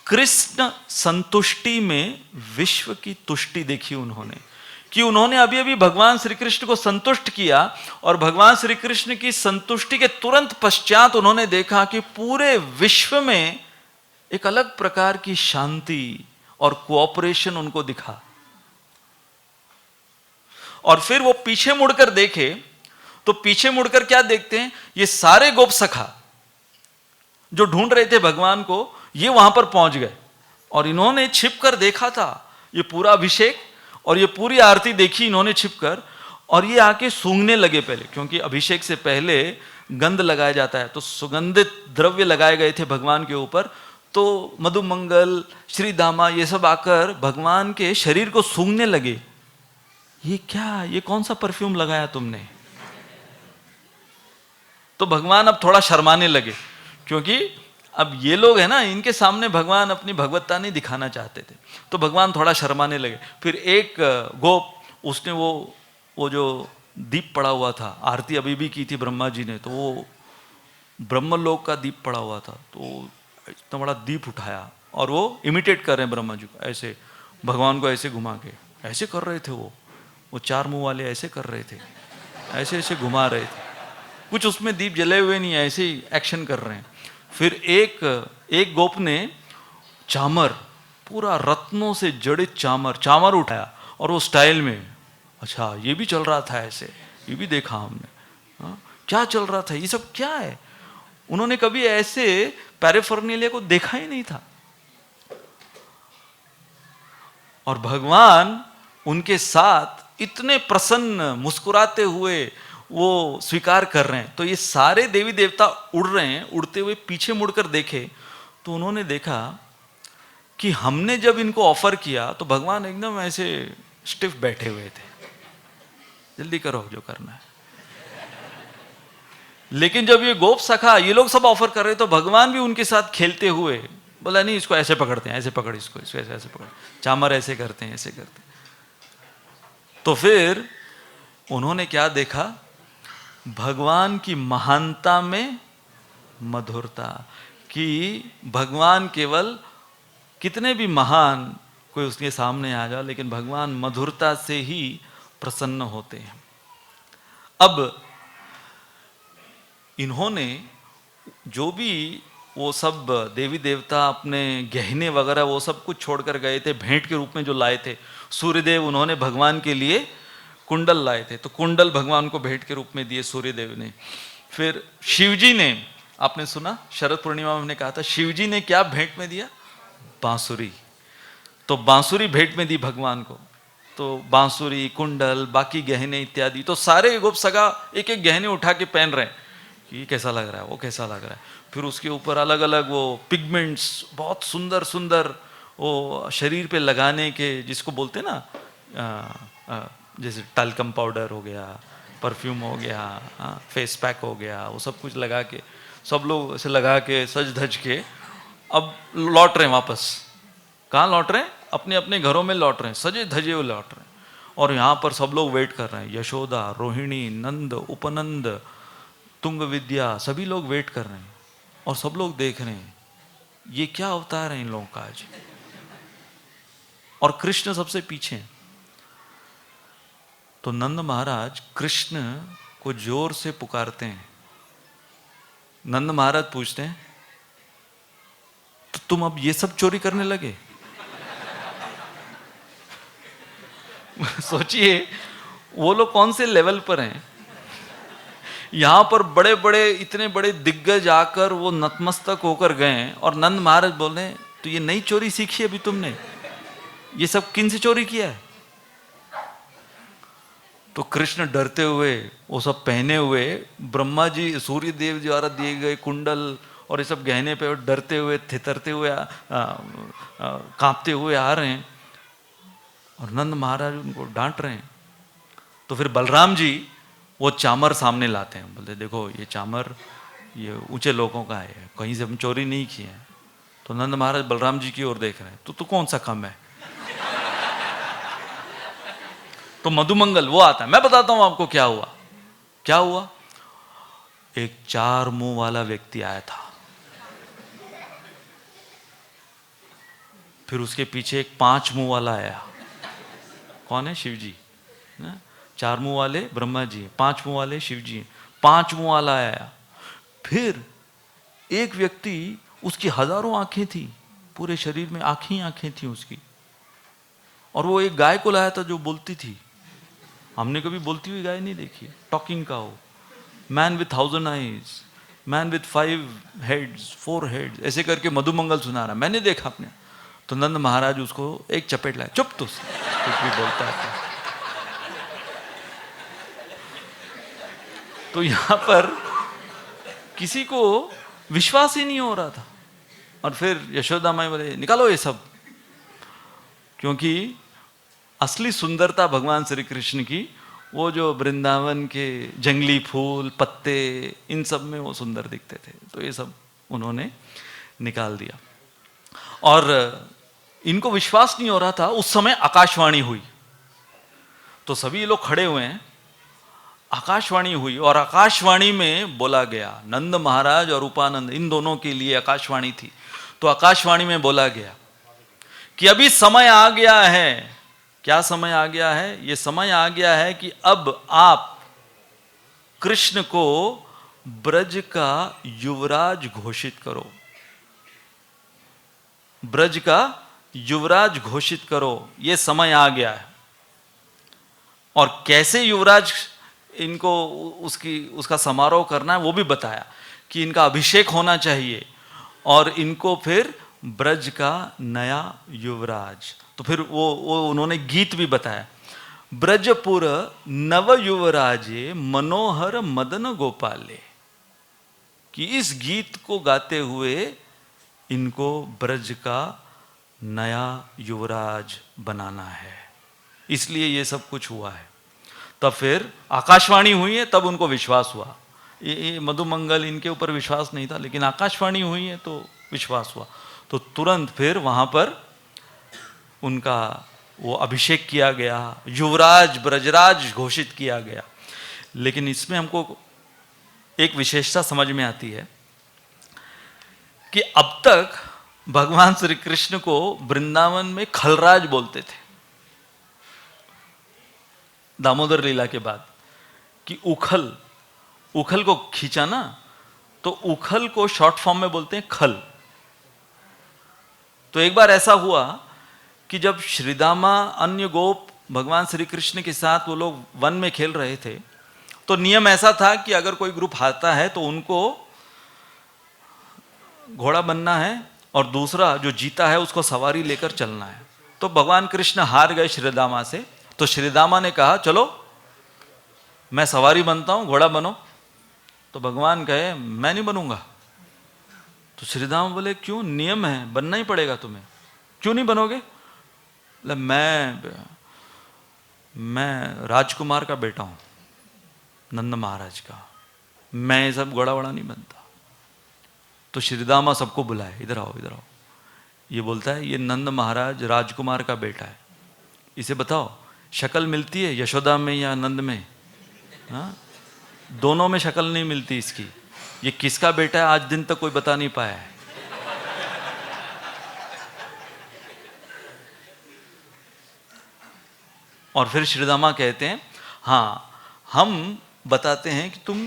कृष्ण संतुष्टि में विश्व की तुष्टि देखी उन्होंने, कि उन्होंने अभी अभी भगवान श्री कृष्ण को संतुष्ट किया और भगवान श्री कृष्ण की संतुष्टि के तुरंत पश्चात उन्होंने देखा कि पूरे विश्व में एक अलग प्रकार की शांति और कोऑपरेशन उनको दिखा। और फिर वो पीछे मुड़कर देखे तो पीछे मुड़कर क्या देखते हैं? ये सारे गोप सखा जो ढूंढ रहे थे भगवान को, ये वहां पर पहुंच गए और इन्होंने छिपकर देखा था ये पूरा अभिषेक और ये पूरी आरती देखी इन्होंने छिपकर, और ये आके सूंघने लगे पहले, क्योंकि अभिषेक से पहले गंध लगाया जाता है, तो सुगंधित द्रव्य लगाए गए थे भगवान के ऊपर। तो मधुमंगल, श्रीदामा, ये सब आकर भगवान के शरीर को सूंघने लगे। ये क्या, ये कौन सा परफ्यूम लगाया तुमने? तो भगवान अब थोड़ा शर्माने लगे, क्योंकि अब ये लोग है ना, इनके सामने भगवान अपनी भगवत्ता नहीं दिखाना चाहते थे, तो भगवान थोड़ा शर्माने लगे। फिर एक गोप, उसने वो जो दीप पड़ा हुआ था, आरती अभी भी की थी ब्रह्मा जी ने, तो वो ब्रह्मलोक का दीप पड़ा हुआ था, तो इतना बड़ा दीप उठाया और वो इमिटेट कर रहे हैं ब्रह्मा जी को, ऐसे भगवान को ऐसे घुमा के ऐसे कर रहे थे। वो 4 मुंह वाले ऐसे कर रहे थे, ऐसे ऐसे घुमा रहे थे, कुछ उसमें दीप जले हुए नहीं है, ऐसे ही एक्शन कर रहे हैं। फिर एक गोप ने चामर, पूरा रत्नों से जड़ित चामर उठाया और वो स्टाइल में, अच्छा ये भी चल रहा था ऐसे, ये भी देखा हमने। क्या चल रहा था, ये सब क्या है? उन्होंने कभी ऐसे पैरेफर्नेलिया को देखा ही नहीं था। और भगवान उनके साथ इतने प्रसन्न, मुस्कुराते हुए वो स्वीकार कर रहे हैं। तो ये सारे देवी देवता उड़ रहे हैं, उड़ते हुए पीछे मुड़कर देखे तो उन्होंने देखा कि हमने जब इनको ऑफर किया तो भगवान एकदम ऐसे स्टिफ बैठे हुए थे, जल्दी करो जो करना है। लेकिन जब ये गोप सखा, ये लोग सब ऑफर कर रहे तो भगवान भी उनके साथ खेलते हुए बोला, नहीं इसको ऐसे पकड़ते हैं, ऐसे पकड़, इसको ऐसे पकड़, चामर ऐसे करते हैं, ऐसे करते हैं। तो फिर उन्होंने क्या देखा? भगवान की महानता में मधुरता, कि भगवान केवल कितने भी महान कोई उसके सामने आ जाए, लेकिन भगवान मधुरता से ही प्रसन्न होते हैं। अब इन्होंने जो भी वो सब देवी देवता अपने गहने वगैरह वो सब कुछ छोड़कर गए थे, भेंट के रूप में जो लाए थे, सूर्यदेव उन्होंने भगवान के लिए कुंडल लाए थे, तो कुंडल भगवान को भेंट के रूप में दिए सूर्यदेव ने। फिर शिवजी ने, आपने सुना शरद पूर्णिमा में हमने कहा था, शिवजी ने क्या भेंट में दिया? बांसुरी। तो बांसुरी भेंट में दी भगवान को। तो बांसुरी, कुंडल, बाकी गहने इत्यादि, तो सारे गोप सगा एक एक गहने उठा के पहन रहे हैं कि ये कैसा लग रहा है, वो कैसा लग रहा है। फिर उसके ऊपर अलग अलग वो पिगमेंट्स, बहुत सुंदर सुंदर वो शरीर पे लगाने के, जिसको बोलते हैं ना, जैसे टाल्कम पाउडर हो गया, परफ्यूम हो गया, फेस पैक हो गया, वो सब कुछ लगा के सब लोग ऐसे लगा के सज धज के अब लौट रहे हैं वापस। कहाँ लौट रहे हैं? अपने अपने घरों में लौट रहे हैं, सजे धजे हुए लौट रहे हैं। और यहाँ पर सब लोग वेट कर रहे हैं, यशोदा, रोहिणी, नंद, उपनंद, तुंग विद्या, सभी लोग वेट कर रहे हैं और सब लोग देख रहे हैं ये क्या अवतार है इन लोगों का आज। और कृष्ण सबसे पीछे हैं। तो नंद महाराज कृष्ण को जोर से पुकारते हैं। नंद महाराज पूछते हैं, तो तुम अब ये सब चोरी करने लगे? सोचिए वो लोग कौन से लेवल पर हैं। यहां पर बड़े बड़े इतने बड़े दिग्गज आकर वो नतमस्तक होकर गए और नंद महाराज बोल रहे हैं, तो ये नई चोरी सीखी अभी तुमने, ये सब किन से चोरी किया है? तो कृष्ण डरते हुए वो सब पहने हुए ब्रह्मा जी सूर्य देव द्वारा दिए गए कुंडल और ये सब गहने पे डरते हुए थितरते हुए कांपते हुए आ रहे हैं और नंद महाराज उनको डांट रहे हैं। तो फिर बलराम जी वो चामर सामने लाते हैं, बोलते देखो ये चामर ये ऊंचे लोगों का है, कहीं से हम चोरी नहीं किए हैं। तो नंद महाराज बलराम जी की ओर देख रहे हैं, तो कौन सा कम है? तो मधुमंगल वो आता है, मैं बताता हूं आपको क्या हुआ। क्या हुआ? एक 4 मुंह वाला व्यक्ति आया था, फिर उसके पीछे एक 5 मुंह वाला आया। कौन है? शिव जी। 4 मुंह वाले ब्रह्मा जी, 5 मुंह वाले शिव जी, 5 मुंह वाला आया। फिर एक व्यक्ति, उसकी हजारों आंखें थी, पूरे शरीर में आंखें ही आंखें थी उसकी, और वो एक गाय को लाया था जो बोलती थी। हमने कभी बोलती हुई गाय नहीं देखी। Talking cow, man with 1000 eyes, man with 5 heads, 4 heads, ऐसे करके मधुमंगल सुना रहा, मैंने देखा अपने। तो नंद महाराज उसको एक चपेट लाया, चुप तो कुछ भी बोलता है। तो यहां पर किसी को विश्वास ही नहीं हो रहा था। और फिर यशोदा माई बोले निकालो ये सब, क्योंकि असली सुंदरता भगवान श्री कृष्ण की वो जो वृंदावन के जंगली फूल पत्ते इन सब में वो सुंदर दिखते थे। तो ये सब उन्होंने निकाल दिया और इनको विश्वास नहीं हो रहा था। उस समय आकाशवाणी हुई, तो सभी लोग खड़े हुए हैं। आकाशवाणी हुई और आकाशवाणी में बोला गया, नंद महाराज और उपानंद इन दोनों के लिए आकाशवाणी थी। तो आकाशवाणी में बोला गया कि अभी समय आ गया है। क्या समय आ गया है? ये समय आ गया है कि अब आप कृष्ण को ब्रज का युवराज घोषित करो, ब्रज का युवराज घोषित करो, ये समय आ गया है। और कैसे युवराज इनको उसका समारोह करना है वो भी बताया कि इनका अभिषेक होना चाहिए और इनको फिर ब्रज का नया युवराज। तो फिर वो उन्होंने गीत भी बताया, ब्रजपुर नव युवराजे मनोहर मदन गोपाले, कि इस गीत को गाते हुए इनको ब्रज का नया युवराज बनाना है, इसलिए ये सब कुछ हुआ है। तब फिर आकाशवाणी हुई है, तब उनको विश्वास हुआ। ये मधुमंगल इनके ऊपर विश्वास नहीं था, लेकिन आकाशवाणी हुई है तो विश्वास हुआ। तो तुरंत फिर वहां पर उनका वो अभिषेक किया गया, युवराज ब्रजराज घोषित किया गया। लेकिन इसमें हमको एक विशेषता समझ में आती है कि अब तक भगवान श्री कृष्ण को वृंदावन में खलराज बोलते थे, दामोदर लीला के बाद, कि उखल को खींचा ना, तो उखल को शॉर्ट फॉर्म में बोलते हैं खल। तो एक बार ऐसा हुआ कि जब श्रीदामा अन्य गोप भगवान श्री कृष्ण के साथ वो लोग वन में खेल रहे थे, तो नियम ऐसा था कि अगर कोई ग्रुप हारता है तो उनको घोड़ा बनना है और दूसरा जो जीता है उसको सवारी लेकर चलना है। तो भगवान कृष्ण हार गए श्रीदामा से, तो श्रीदामा ने कहा चलो मैं सवारी बनता हूं, घोड़ा बनो। तो भगवान कहे मैं नहीं बनूंगा। तो श्रीदामा बोले क्यों? नियम है, बनना ही पड़ेगा तुम्हें। क्यों नहीं बनोगे? मैं राजकुमार का बेटा हूं, नंद महाराज का, मैं सब घोड़ा वड़ा नहीं बनता। तो श्रीदामा सबको बुलाए, इधर आओ इधर आओ। ये बोलता है ये नंद महाराज राजकुमार का बेटा है, इसे बताओ शक्ल मिलती है यशोदा में या नंद में? हाँ, दोनों में शक्ल नहीं मिलती इसकी। ये किसका बेटा है आज दिन तक कोई बता नहीं पाया है। और फिर श्रीदामा कहते हैं हाँ, हम बताते हैं कि तुम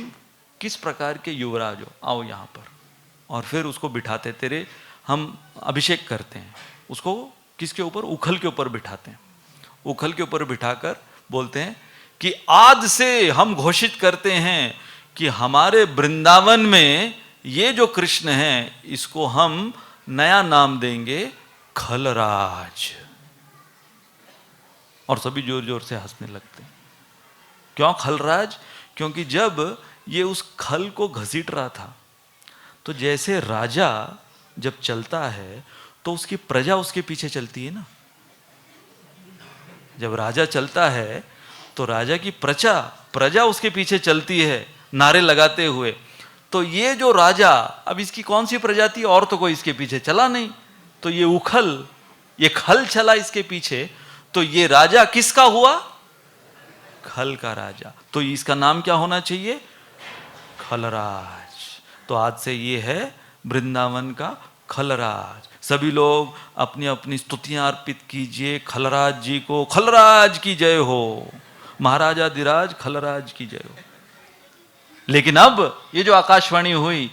किस प्रकार के युवराज हो, आओ यहाँ पर, और फिर उसको बिठाते, तेरे हम अभिषेक करते हैं उसको, किसके ऊपर, उखल के ऊपर बिठाते हैं। उखल के ऊपर बिठाकर बोलते हैं कि आज से हम घोषित करते हैं कि हमारे वृंदावन में ये जो कृष्ण हैं इसको हम नया नाम देंगे खलराज। और सभी जोर जोर से हंसने लगते हैं। क्यों खलराज? क्योंकि जब ये उस खल को घसीट रहा था, तो जैसे राजा जब चलता है तो उसकी प्रजा उसके पीछे चलती है ना। जब राजा चलता है तो राजा की प्रजा उसके पीछे चलती है नारे लगाते हुए। तो ये जो राजा, अब इसकी कौन सी प्रजा थी, और तो कोई इसके पीछे चला नहीं, तो ये उखल, ये खल चला इसके पीछे, तो ये राजा किसका हुआ? खल का राजा। तो इसका नाम क्या होना चाहिए? खलराज। तो आज से ये है वृंदावन का खलराज। सभी लोग अपनी अपनी स्तुतियां अर्पित कीजिए खलराज जी को। खलराज की जय हो, महाराजाधिराज खलराज की जय हो। लेकिन अब ये जो आकाशवाणी हुई,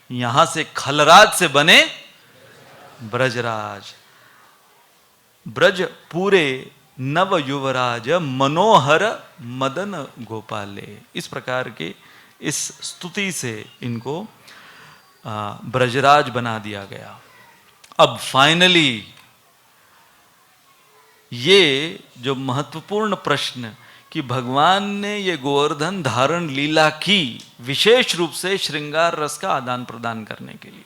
यहां से खलराज से बने ब्रजराज। ब्रज पूरे नव युवराज मनोहर मदन गोपाले। इस प्रकार के इस स्तुति से इनको ब्रजराज बना दिया गया। अब फाइनली ये जो महत्वपूर्ण प्रश्न कि भगवान ने ये गोवर्धन धारण लीला की विशेष रूप से श्रृंगार रस का आदान प्रदान करने के लिए।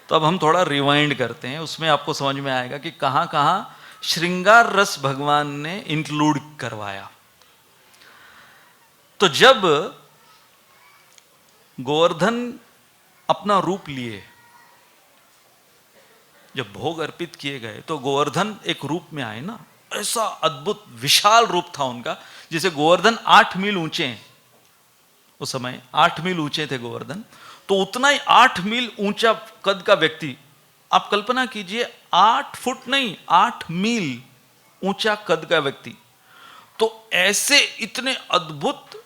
तो अब हम थोड़ा रिवाइंड करते हैं, उसमें आपको समझ में आएगा कि कहां कहां श्रृंगार रस भगवान ने इंक्लूड करवाया। तो जब गोवर्धन अपना रूप लिए, जब भोग अर्पित किए गए, तो गोवर्धन एक रूप में आए ना, ऐसा अद्भुत विशाल रूप था उनका, जैसे गोवर्धन 8 मील ऊंचे हैं। उस समय 8 मील ऊंचे थे गोवर्धन। तो उतना ही 8 मील ऊंचा कद का व्यक्ति, आप कल्पना कीजिए, 8 फुट नहीं, 8 मील ऊंचा कद का व्यक्ति। तो ऐसे इतने अद्भुत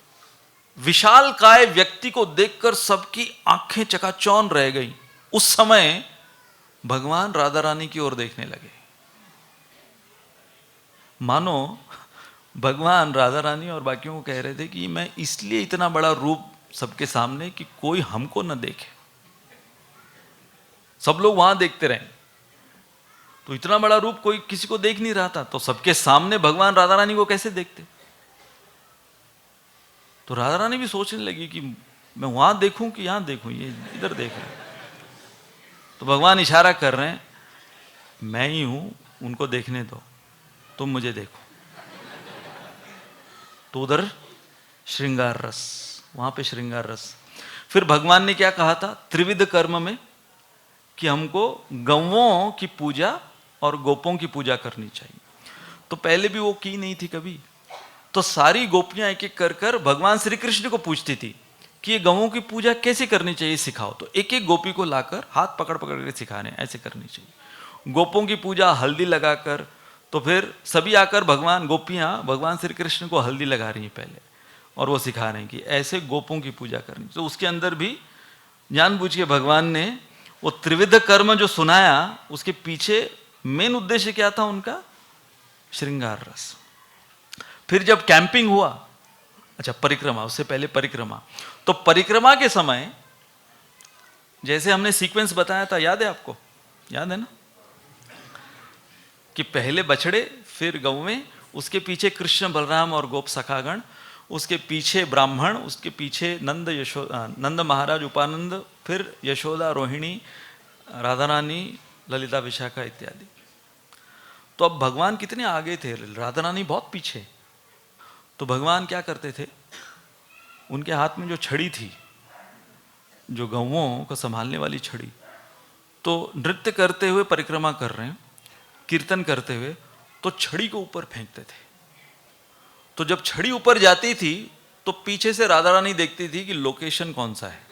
विशाल काय व्यक्ति को देखकर सबकी आंखें चकाचौंध रह गई। उस समय भगवान राधा रानी की ओर देखने लगे, मानो भगवान राधा रानी और बाकियों को कह रहे थे कि मैं इसलिए इतना बड़ा रूप सबके सामने कि कोई हमको न देखे। सब लोग वहां देखते रहे, तो इतना बड़ा रूप कोई किसी को देख नहीं रहा था, तो सबके सामने भगवान राधा रानी को कैसे देखते। तो राधा रानी भी सोचने लगी कि मैं वहां देखूं कि यहां देखूं, ये इधर देख रहे हैं। तो भगवान इशारा कर रहे हैं, मैं ही हूं, उनको देखने दो, तुम मुझे देखो। तो उधर श्रृंगार रस, वहां पे श्रृंगार रस। फिर भगवान ने क्या कहा था त्रिविध कर्म में, कि हमको गौओं की पूजा और गोपों की पूजा करनी चाहिए। तो पहले भी वो की नहीं थी कभी, तो सारी गोपियां एक एक कर कर भगवान श्री कृष्ण को पूछती थी कि ये गौओं की पूजा कैसे करनी चाहिए, सिखाओ। तो एक एक गोपी को लाकर हाथ पकड़ पकड़ के सिखा रहे हैं, ऐसे करनी चाहिए। गोपों की पूजा हल्दी लगाकर, तो फिर सभी आकर भगवान, गोपियां भगवान श्री कृष्ण को हल्दी लगा रही हैं पहले, और वो सिखा रहे हैं कि ऐसे गोपों की पूजा करनी। तो उसके अंदर भी जानबूझ के भगवान ने वो त्रिविध कर्म जो सुनाया, उसके पीछे मेन उद्देश्य क्या था उनका? श्रृंगार रस। फिर जब कैंपिंग हुआ, अच्छा परिक्रमा, उससे पहले परिक्रमा, तो परिक्रमा के समय जैसे हमने सीक्वेंस बताया था, याद है आपको? याद है ना, कि पहले बछड़े, फिर गौवें, उसके पीछे कृष्ण बलराम और गोप सखागण, उसके पीछे ब्राह्मण, उसके पीछे नंद महाराज उपानंद, फिर यशोदा, रोहिणी, राधा रानी, ललिता, विशाखा इत्यादि। तो अब भगवान कितने आगे थे, राधा रानी बहुत पीछे। तो भगवान क्या करते थे, उनके हाथ में जो छड़ी थी, जो गौओं को संभालने वाली छड़ी, तो नृत्य करते हुए परिक्रमा कर रहे हैं, कीर्तन करते हुए, तो छड़ी को ऊपर फेंकते थे। तो जब छड़ी ऊपर जाती थी तो पीछे से राधा रानी देखती थी कि लोकेशन कौन सा है।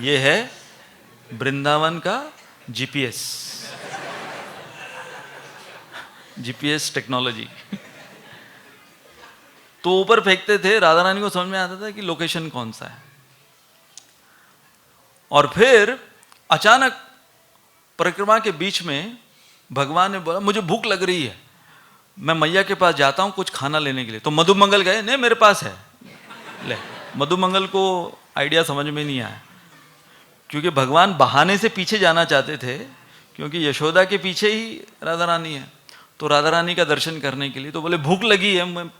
ये है वृंदावन का जीपीएस। GPS technology. तो ऊपर फेंकते थे, राधा रानी को समझ में आता था कि लोकेशन कौन सा है। और फिर अचानक परिक्रमा के बीच में भगवान ने बोला मुझे भूख लग रही है, मैं मैया के पास जाता हूं कुछ खाना लेने के लिए। तो मधुमंगल गए, नहीं मेरे पास है, ले। मधुमंगल को आइडिया समझ में नहीं आया, क्योंकि भगवान बहाने से पीछे जाना चाहते थे, क्योंकि यशोदा के पीछे ही राधा रानी है। तो राधा रानी का दर्शन करने के लिए तो बोले भूख लगी है, मैं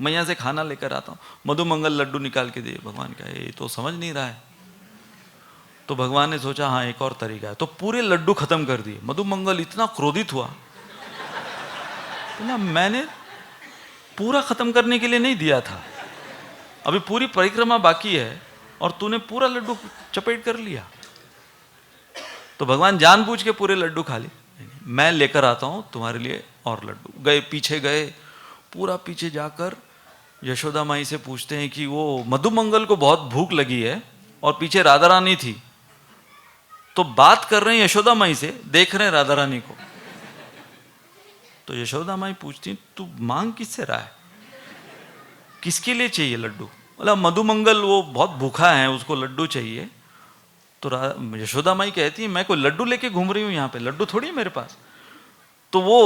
मैया से खाना लेकर आता हूँ। मधुमंगल लड्डू निकाल के दिए। भगवान का ये तो समझ नहीं रहा है। तो भगवान ने सोचा हाँ एक और तरीका है, तो पूरे लड्डू खत्म कर दिए। मधुमंगल इतना क्रोधित हुआ, बोला मैंने पूरा खत्म करने के लिए नहीं दिया था, अभी पूरी परिक्रमा बाकी है और तूने पूरा लड्डू चपेट कर लिया। तो भगवान जानबूझ के पूरे लड्डू खा लिए, मैं लेकर आता हूं तुम्हारे लिए और लड्डू। गए, पीछे गए, पूरा पीछे जाकर यशोदा माई से पूछते हैं कि वो मधुमंगल को बहुत भूख लगी है और पीछे राधा रानी थी, तो बात कर रहे हैं यशोदा माई से, देख रहे हैं राधा रानी को। तो यशोदा माई पूछती तू मांग किससे रहा है, किसके लिए चाहिए लड्डू? बोला मधुमंगल वो बहुत भूखा है, उसको लड्डू चाहिए। तो यशोदा माई कहती है मैं कोई लड्डू लेके घूम रही हूं यहाँ पे, लड्डू थोड़ी है मेरे पास। तो वो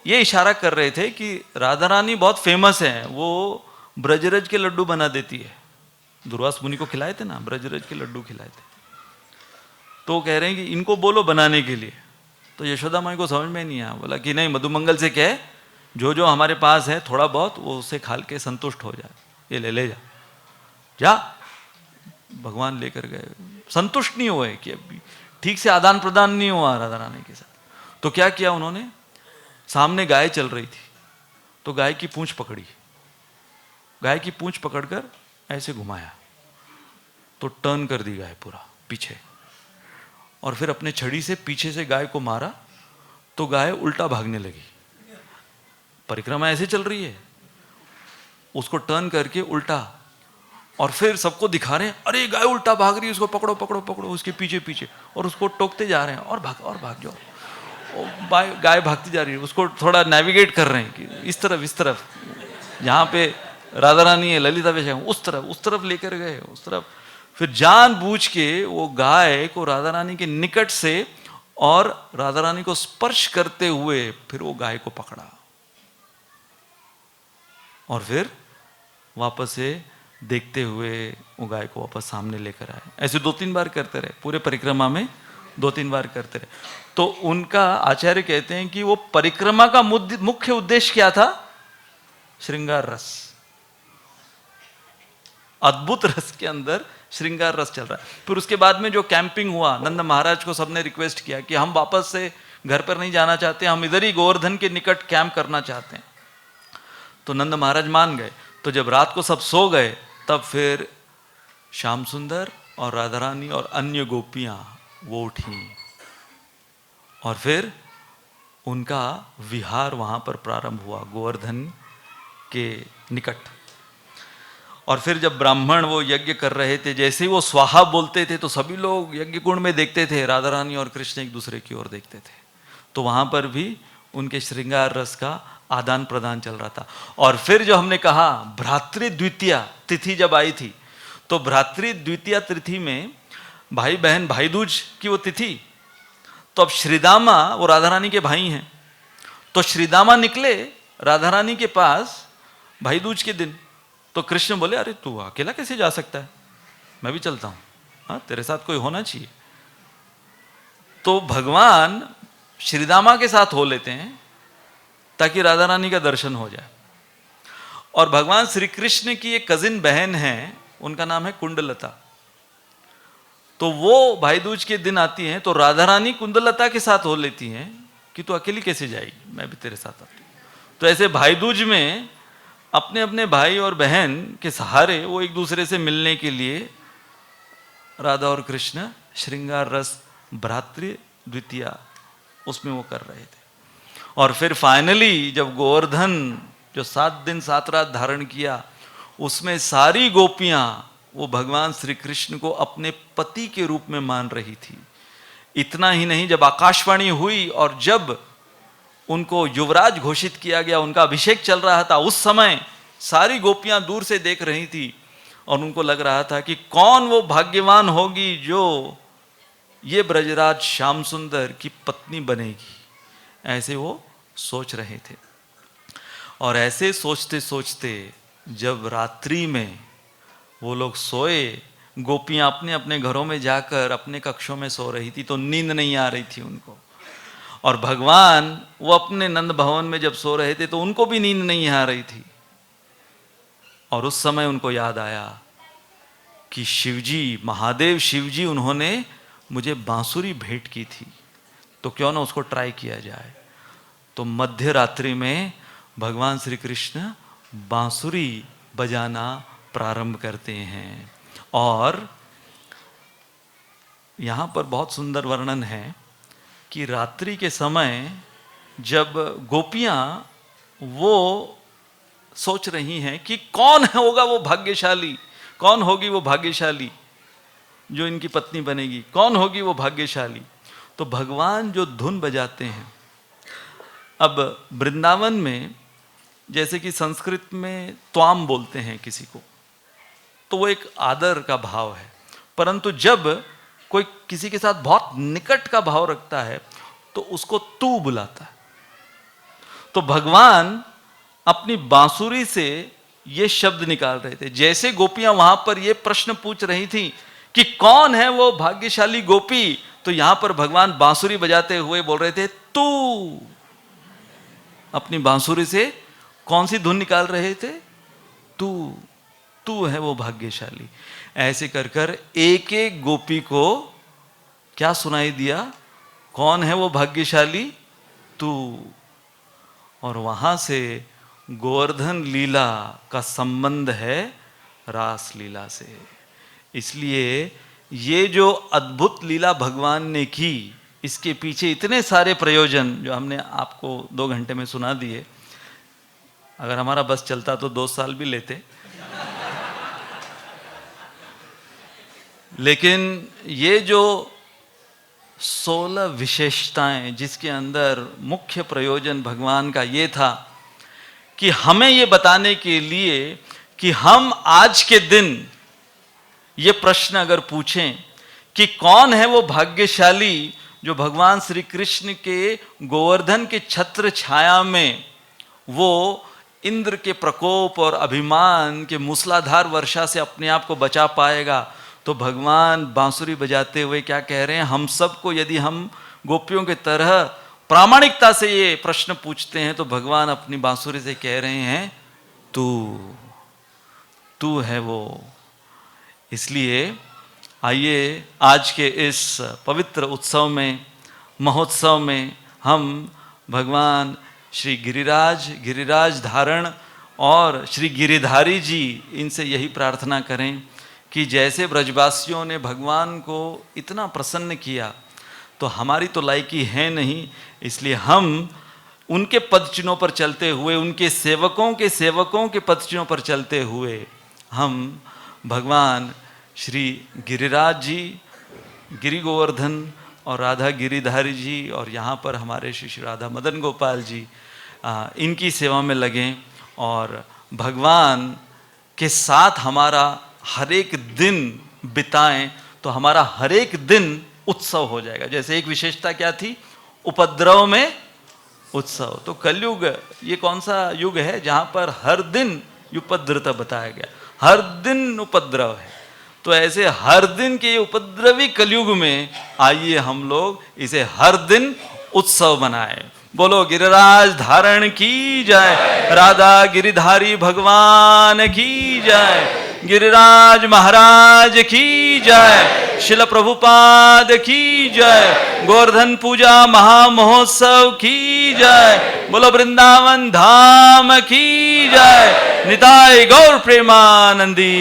ये इशारा कर रहे थे कि राधा रानी बहुत फेमस है, वो ब्रजरज के लड्डू बना देती है। दुर्वास मुनि को खिलाए थे ना, ब्रजरज के लड्डू खिलाए थे। तो कह रहे हैं कि इनको बोलो बनाने के लिए। तो यशोदा माई को समझ में नहीं आया, बोला कि नहीं मधुमंगल से कहे जो जो हमारे पास है थोड़ा बहुत वो उससे खा के संतुष्ट हो जाए, ये ले जा जा। भगवान लेकर गए, संतुष्ट नहीं हुए कि अभी ठीक से आदान प्रदान नहीं हुआ राधा रानी के साथ। तो क्या किया उन्होंने, सामने गाय चल रही थी तो गाय की पूंछ पकड़ी, गाय की पूंछ पकड़कर ऐसे घुमाया तो टर्न कर दी गाय पूरा पीछे, और फिर अपने छड़ी से पीछे से गाय को मारा तो गाय उल्टा भागने लगी। परिक्रमा ऐसे चल रही है, उसको टर्न करके उल्टा, और फिर सबको दिखा रहे हैं अरे गाय उल्टा भाग रही है, उसको पकड़ो पकड़ो पकड़ो, उसके पीछे पीछे, और उसको टोकते जा रहे हैं और भाग जाओ। गाय भागती जा रही है, उसको थोड़ा नेविगेट कर रहे हैं कि इस तरफ जहाँ पे राधा रानी है, ललिता वैसे उस तरफ लेकर गए, उस तरफ। फिर जानबूझ के वो गाय को राधा रानी के निकट से और राधा रानी को स्पर्श करते हुए फिर वो गाय को पकड़ा और फिर वापस से देखते हुए वो गाय को वापस सामने लेकर आए। ऐसे 2-3 बार करते रहे, पूरे परिक्रमा में 2-3 बार करते रहे। तो उनका आचार्य कहते हैं कि वो परिक्रमा का मुख्य उद्देश्य क्या था, श्रृंगार रस, अद्भुत रस के अंदर श्रृंगार रस चल रहा है। फिर उसके बाद में जो कैंपिंग हुआ, नंद महाराज को सबने रिक्वेस्ट किया कि हम वापस से घर पर नहीं जाना चाहते, हम इधर ही गोवर्धन के निकट कैंप करना चाहते हैं। तो नंद महाराज मान गए। तो जब रात को सब सो गए तब फिर श्याम सुंदर और राधा रानी और अन्य गोपियां वो उठी और फिर उनका विहार वहां पर प्रारंभ हुआ गोवर्धन के निकट। और फिर जब ब्राह्मण वो यज्ञ कर रहे थे, जैसे ही वो स्वाहा बोलते थे तो सभी लोग यज्ञ कुंड में देखते थे, राधा रानी और कृष्ण एक दूसरे की ओर देखते थे। तो वहां पर भी उनके श्रृंगार रस का आदान प्रदान चल रहा था। और फिर जो हमने कहा भ्रातृ द्वितीया तिथि जब आई थी, तो भ्रातृ द्वितीया तिथि में भाई बहन भाई दूज की वो तिथि, तो अब श्रीदामा वो राधा रानी के भाई हैं, तो श्रीदामा निकले राधा रानी के पास भाई दूज के दिन। तो कृष्ण बोले अरे तू अकेला कैसे जा सकता है, मैं भी चलता हूं, हाँ तेरे साथ कोई होना चाहिए। तो भगवान श्रीदामा के साथ हो लेते हैं ताकि राधा रानी का दर्शन हो जाए। और भगवान श्री कृष्ण की एक कजिन बहन है, उनका नाम है कुंडलता। तो वो भाई दूज के दिन आती हैं, तो राधा रानी कुंडलता के साथ हो लेती हैं कि तू अकेली कैसे जाएगी, मैं भी तेरे साथ आती हूं। तो ऐसे भाई दूज में अपने अपने भाई और बहन के सहारे वो एक दूसरे से मिलने के लिए राधा और कृष्ण श्रृंगार रस भ्रातृ द्वितीया उसमें वो कर रहे थे। और फिर फाइनली जब गोवर्धन जो 7 दिन 7 रात धारण किया, उसमें सारी गोपियां वो भगवान श्री कृष्ण को अपने पति के रूप में मान रही थी। इतना ही नहीं, जब आकाशवाणी हुई और जब उनको युवराज घोषित किया गया, उनका अभिषेक चल रहा था, उस समय सारी गोपियां दूर से देख रही थी और उनको लग रहा था कि कौन वो भाग्यवान होगी जो ये ब्रजराज श्याम सुंदर की पत्नी बनेगी, ऐसे वो सोच रहे थे। और ऐसे सोचते सोचते जब रात्रि में वो लोग सोए, गोपियां अपने अपने घरों में जाकर अपने कक्षों में सो रही थी, तो नींद नहीं आ रही थी उनको। और भगवान वो अपने नंद भवन में जब सो रहे थे तो उनको भी नींद नहीं आ रही थी। और उस समय उनको याद आया कि शिवजी, महादेव शिवजी, उन्होंने मुझे बांसुरी भेंट की थी, तो क्यों ना उसको ट्राई किया जाए। तो मध्य रात्रि में भगवान श्री कृष्ण बांसुरी बजाना प्रारंभ करते हैं। और यहाँ पर बहुत सुंदर वर्णन है कि रात्रि के समय जब गोपियाँ वो सोच रही हैं कि कौन होगा वो भाग्यशाली, कौन होगी वो भाग्यशाली जो इनकी पत्नी बनेगी, कौन होगी वो भाग्यशाली, तो भगवान जो धुन बजाते हैं। अब वृंदावन में जैसे कि संस्कृत में त्वाम बोलते हैं किसी को, तो वो एक आदर का भाव है, परंतु जब कोई किसी के साथ बहुत निकट का भाव रखता है तो उसको तू बुलाता है। तो भगवान अपनी बांसुरी से ये शब्द निकाल रहे थे। जैसे गोपियां वहां पर ये प्रश्न पूछ रही थी कि कौन है वो भाग्यशाली गोपी, तो यहां पर भगवान बांसुरी बजाते हुए बोल रहे थे तू। अपनी बांसुरी से कौन सी धुन निकाल रहे थे? तू, तू है वो भाग्यशाली। ऐसे कर कर एक एक गोपी को क्या सुनाई दिया? कौन है वो भाग्यशाली? तू। और वहां से गोवर्धन लीला का संबंध है रास लीला से। इसलिए ये जो अद्भुत लीला भगवान ने की, इसके पीछे इतने सारे प्रयोजन जो हमने आपको 2 घंटे में सुना दिए। अगर हमारा बस चलता तो 2 साल भी लेते। लेकिन ये जो 16 विशेषताएं, जिसके अंदर मुख्य प्रयोजन भगवान का ये था कि हमें ये बताने के लिए कि हम आज के दिन ये प्रश्न अगर पूछें कि कौन है वो भाग्यशाली जो भगवान श्री कृष्ण के गोवर्धन के छत्र छाया में वो इंद्र के प्रकोप और अभिमान के मूसलाधार वर्षा से अपने आप को बचा पाएगा, तो भगवान बांसुरी बजाते हुए क्या कह रहे हैं? हम सबको यदि हम गोपियों के तरह प्रामाणिकता से ये प्रश्न पूछते हैं तो भगवान अपनी बांसुरी से कह रहे हैं तू, तू है वो। इसलिए आइए आज के इस पवित्र उत्सव में, महोत्सव में, हम भगवान श्री गिरिराज धारण और श्री गिरिधारी जी, इनसे यही प्रार्थना करें कि जैसे ब्रजवासियों ने भगवान को इतना प्रसन्न किया, तो हमारी तो लायकी है नहीं, इसलिए हम उनके पदचिन्हों पर चलते हुए, उनके सेवकों के पदचिन्हों पर चलते हुए हम भगवान श्री गिरिराज जी, गिरि गोवर्धन और राधा गिरिधारी जी, और यहाँ पर हमारे श्री राधा मदन गोपाल जी, इनकी सेवा में लगें और भगवान के साथ हमारा हर एक दिन बिताएं, तो हमारा हर एक दिन उत्सव हो जाएगा। जैसे एक विशेषता क्या थी? उपद्रव में उत्सव। तो कलयुग ये कौन सा युग है जहां पर हर दिन उपद्रवता बताया गया, हर दिन उपद्रव है। तो ऐसे हर दिन के उपद्रवी कलयुग में आइए हम लोग इसे हर दिन उत्सव बनाएं। बोलो गिरिराज धारण की जय, राधा गिरिधारी भगवान की जय, गिरिराज महाराज की जय, शिल प्रभुपाद की जय, गोवर्धन पूजा महामहोत्सव की जय, बोलो वृंदावन धाम की जय, निताय गौर प्रेमानंदी।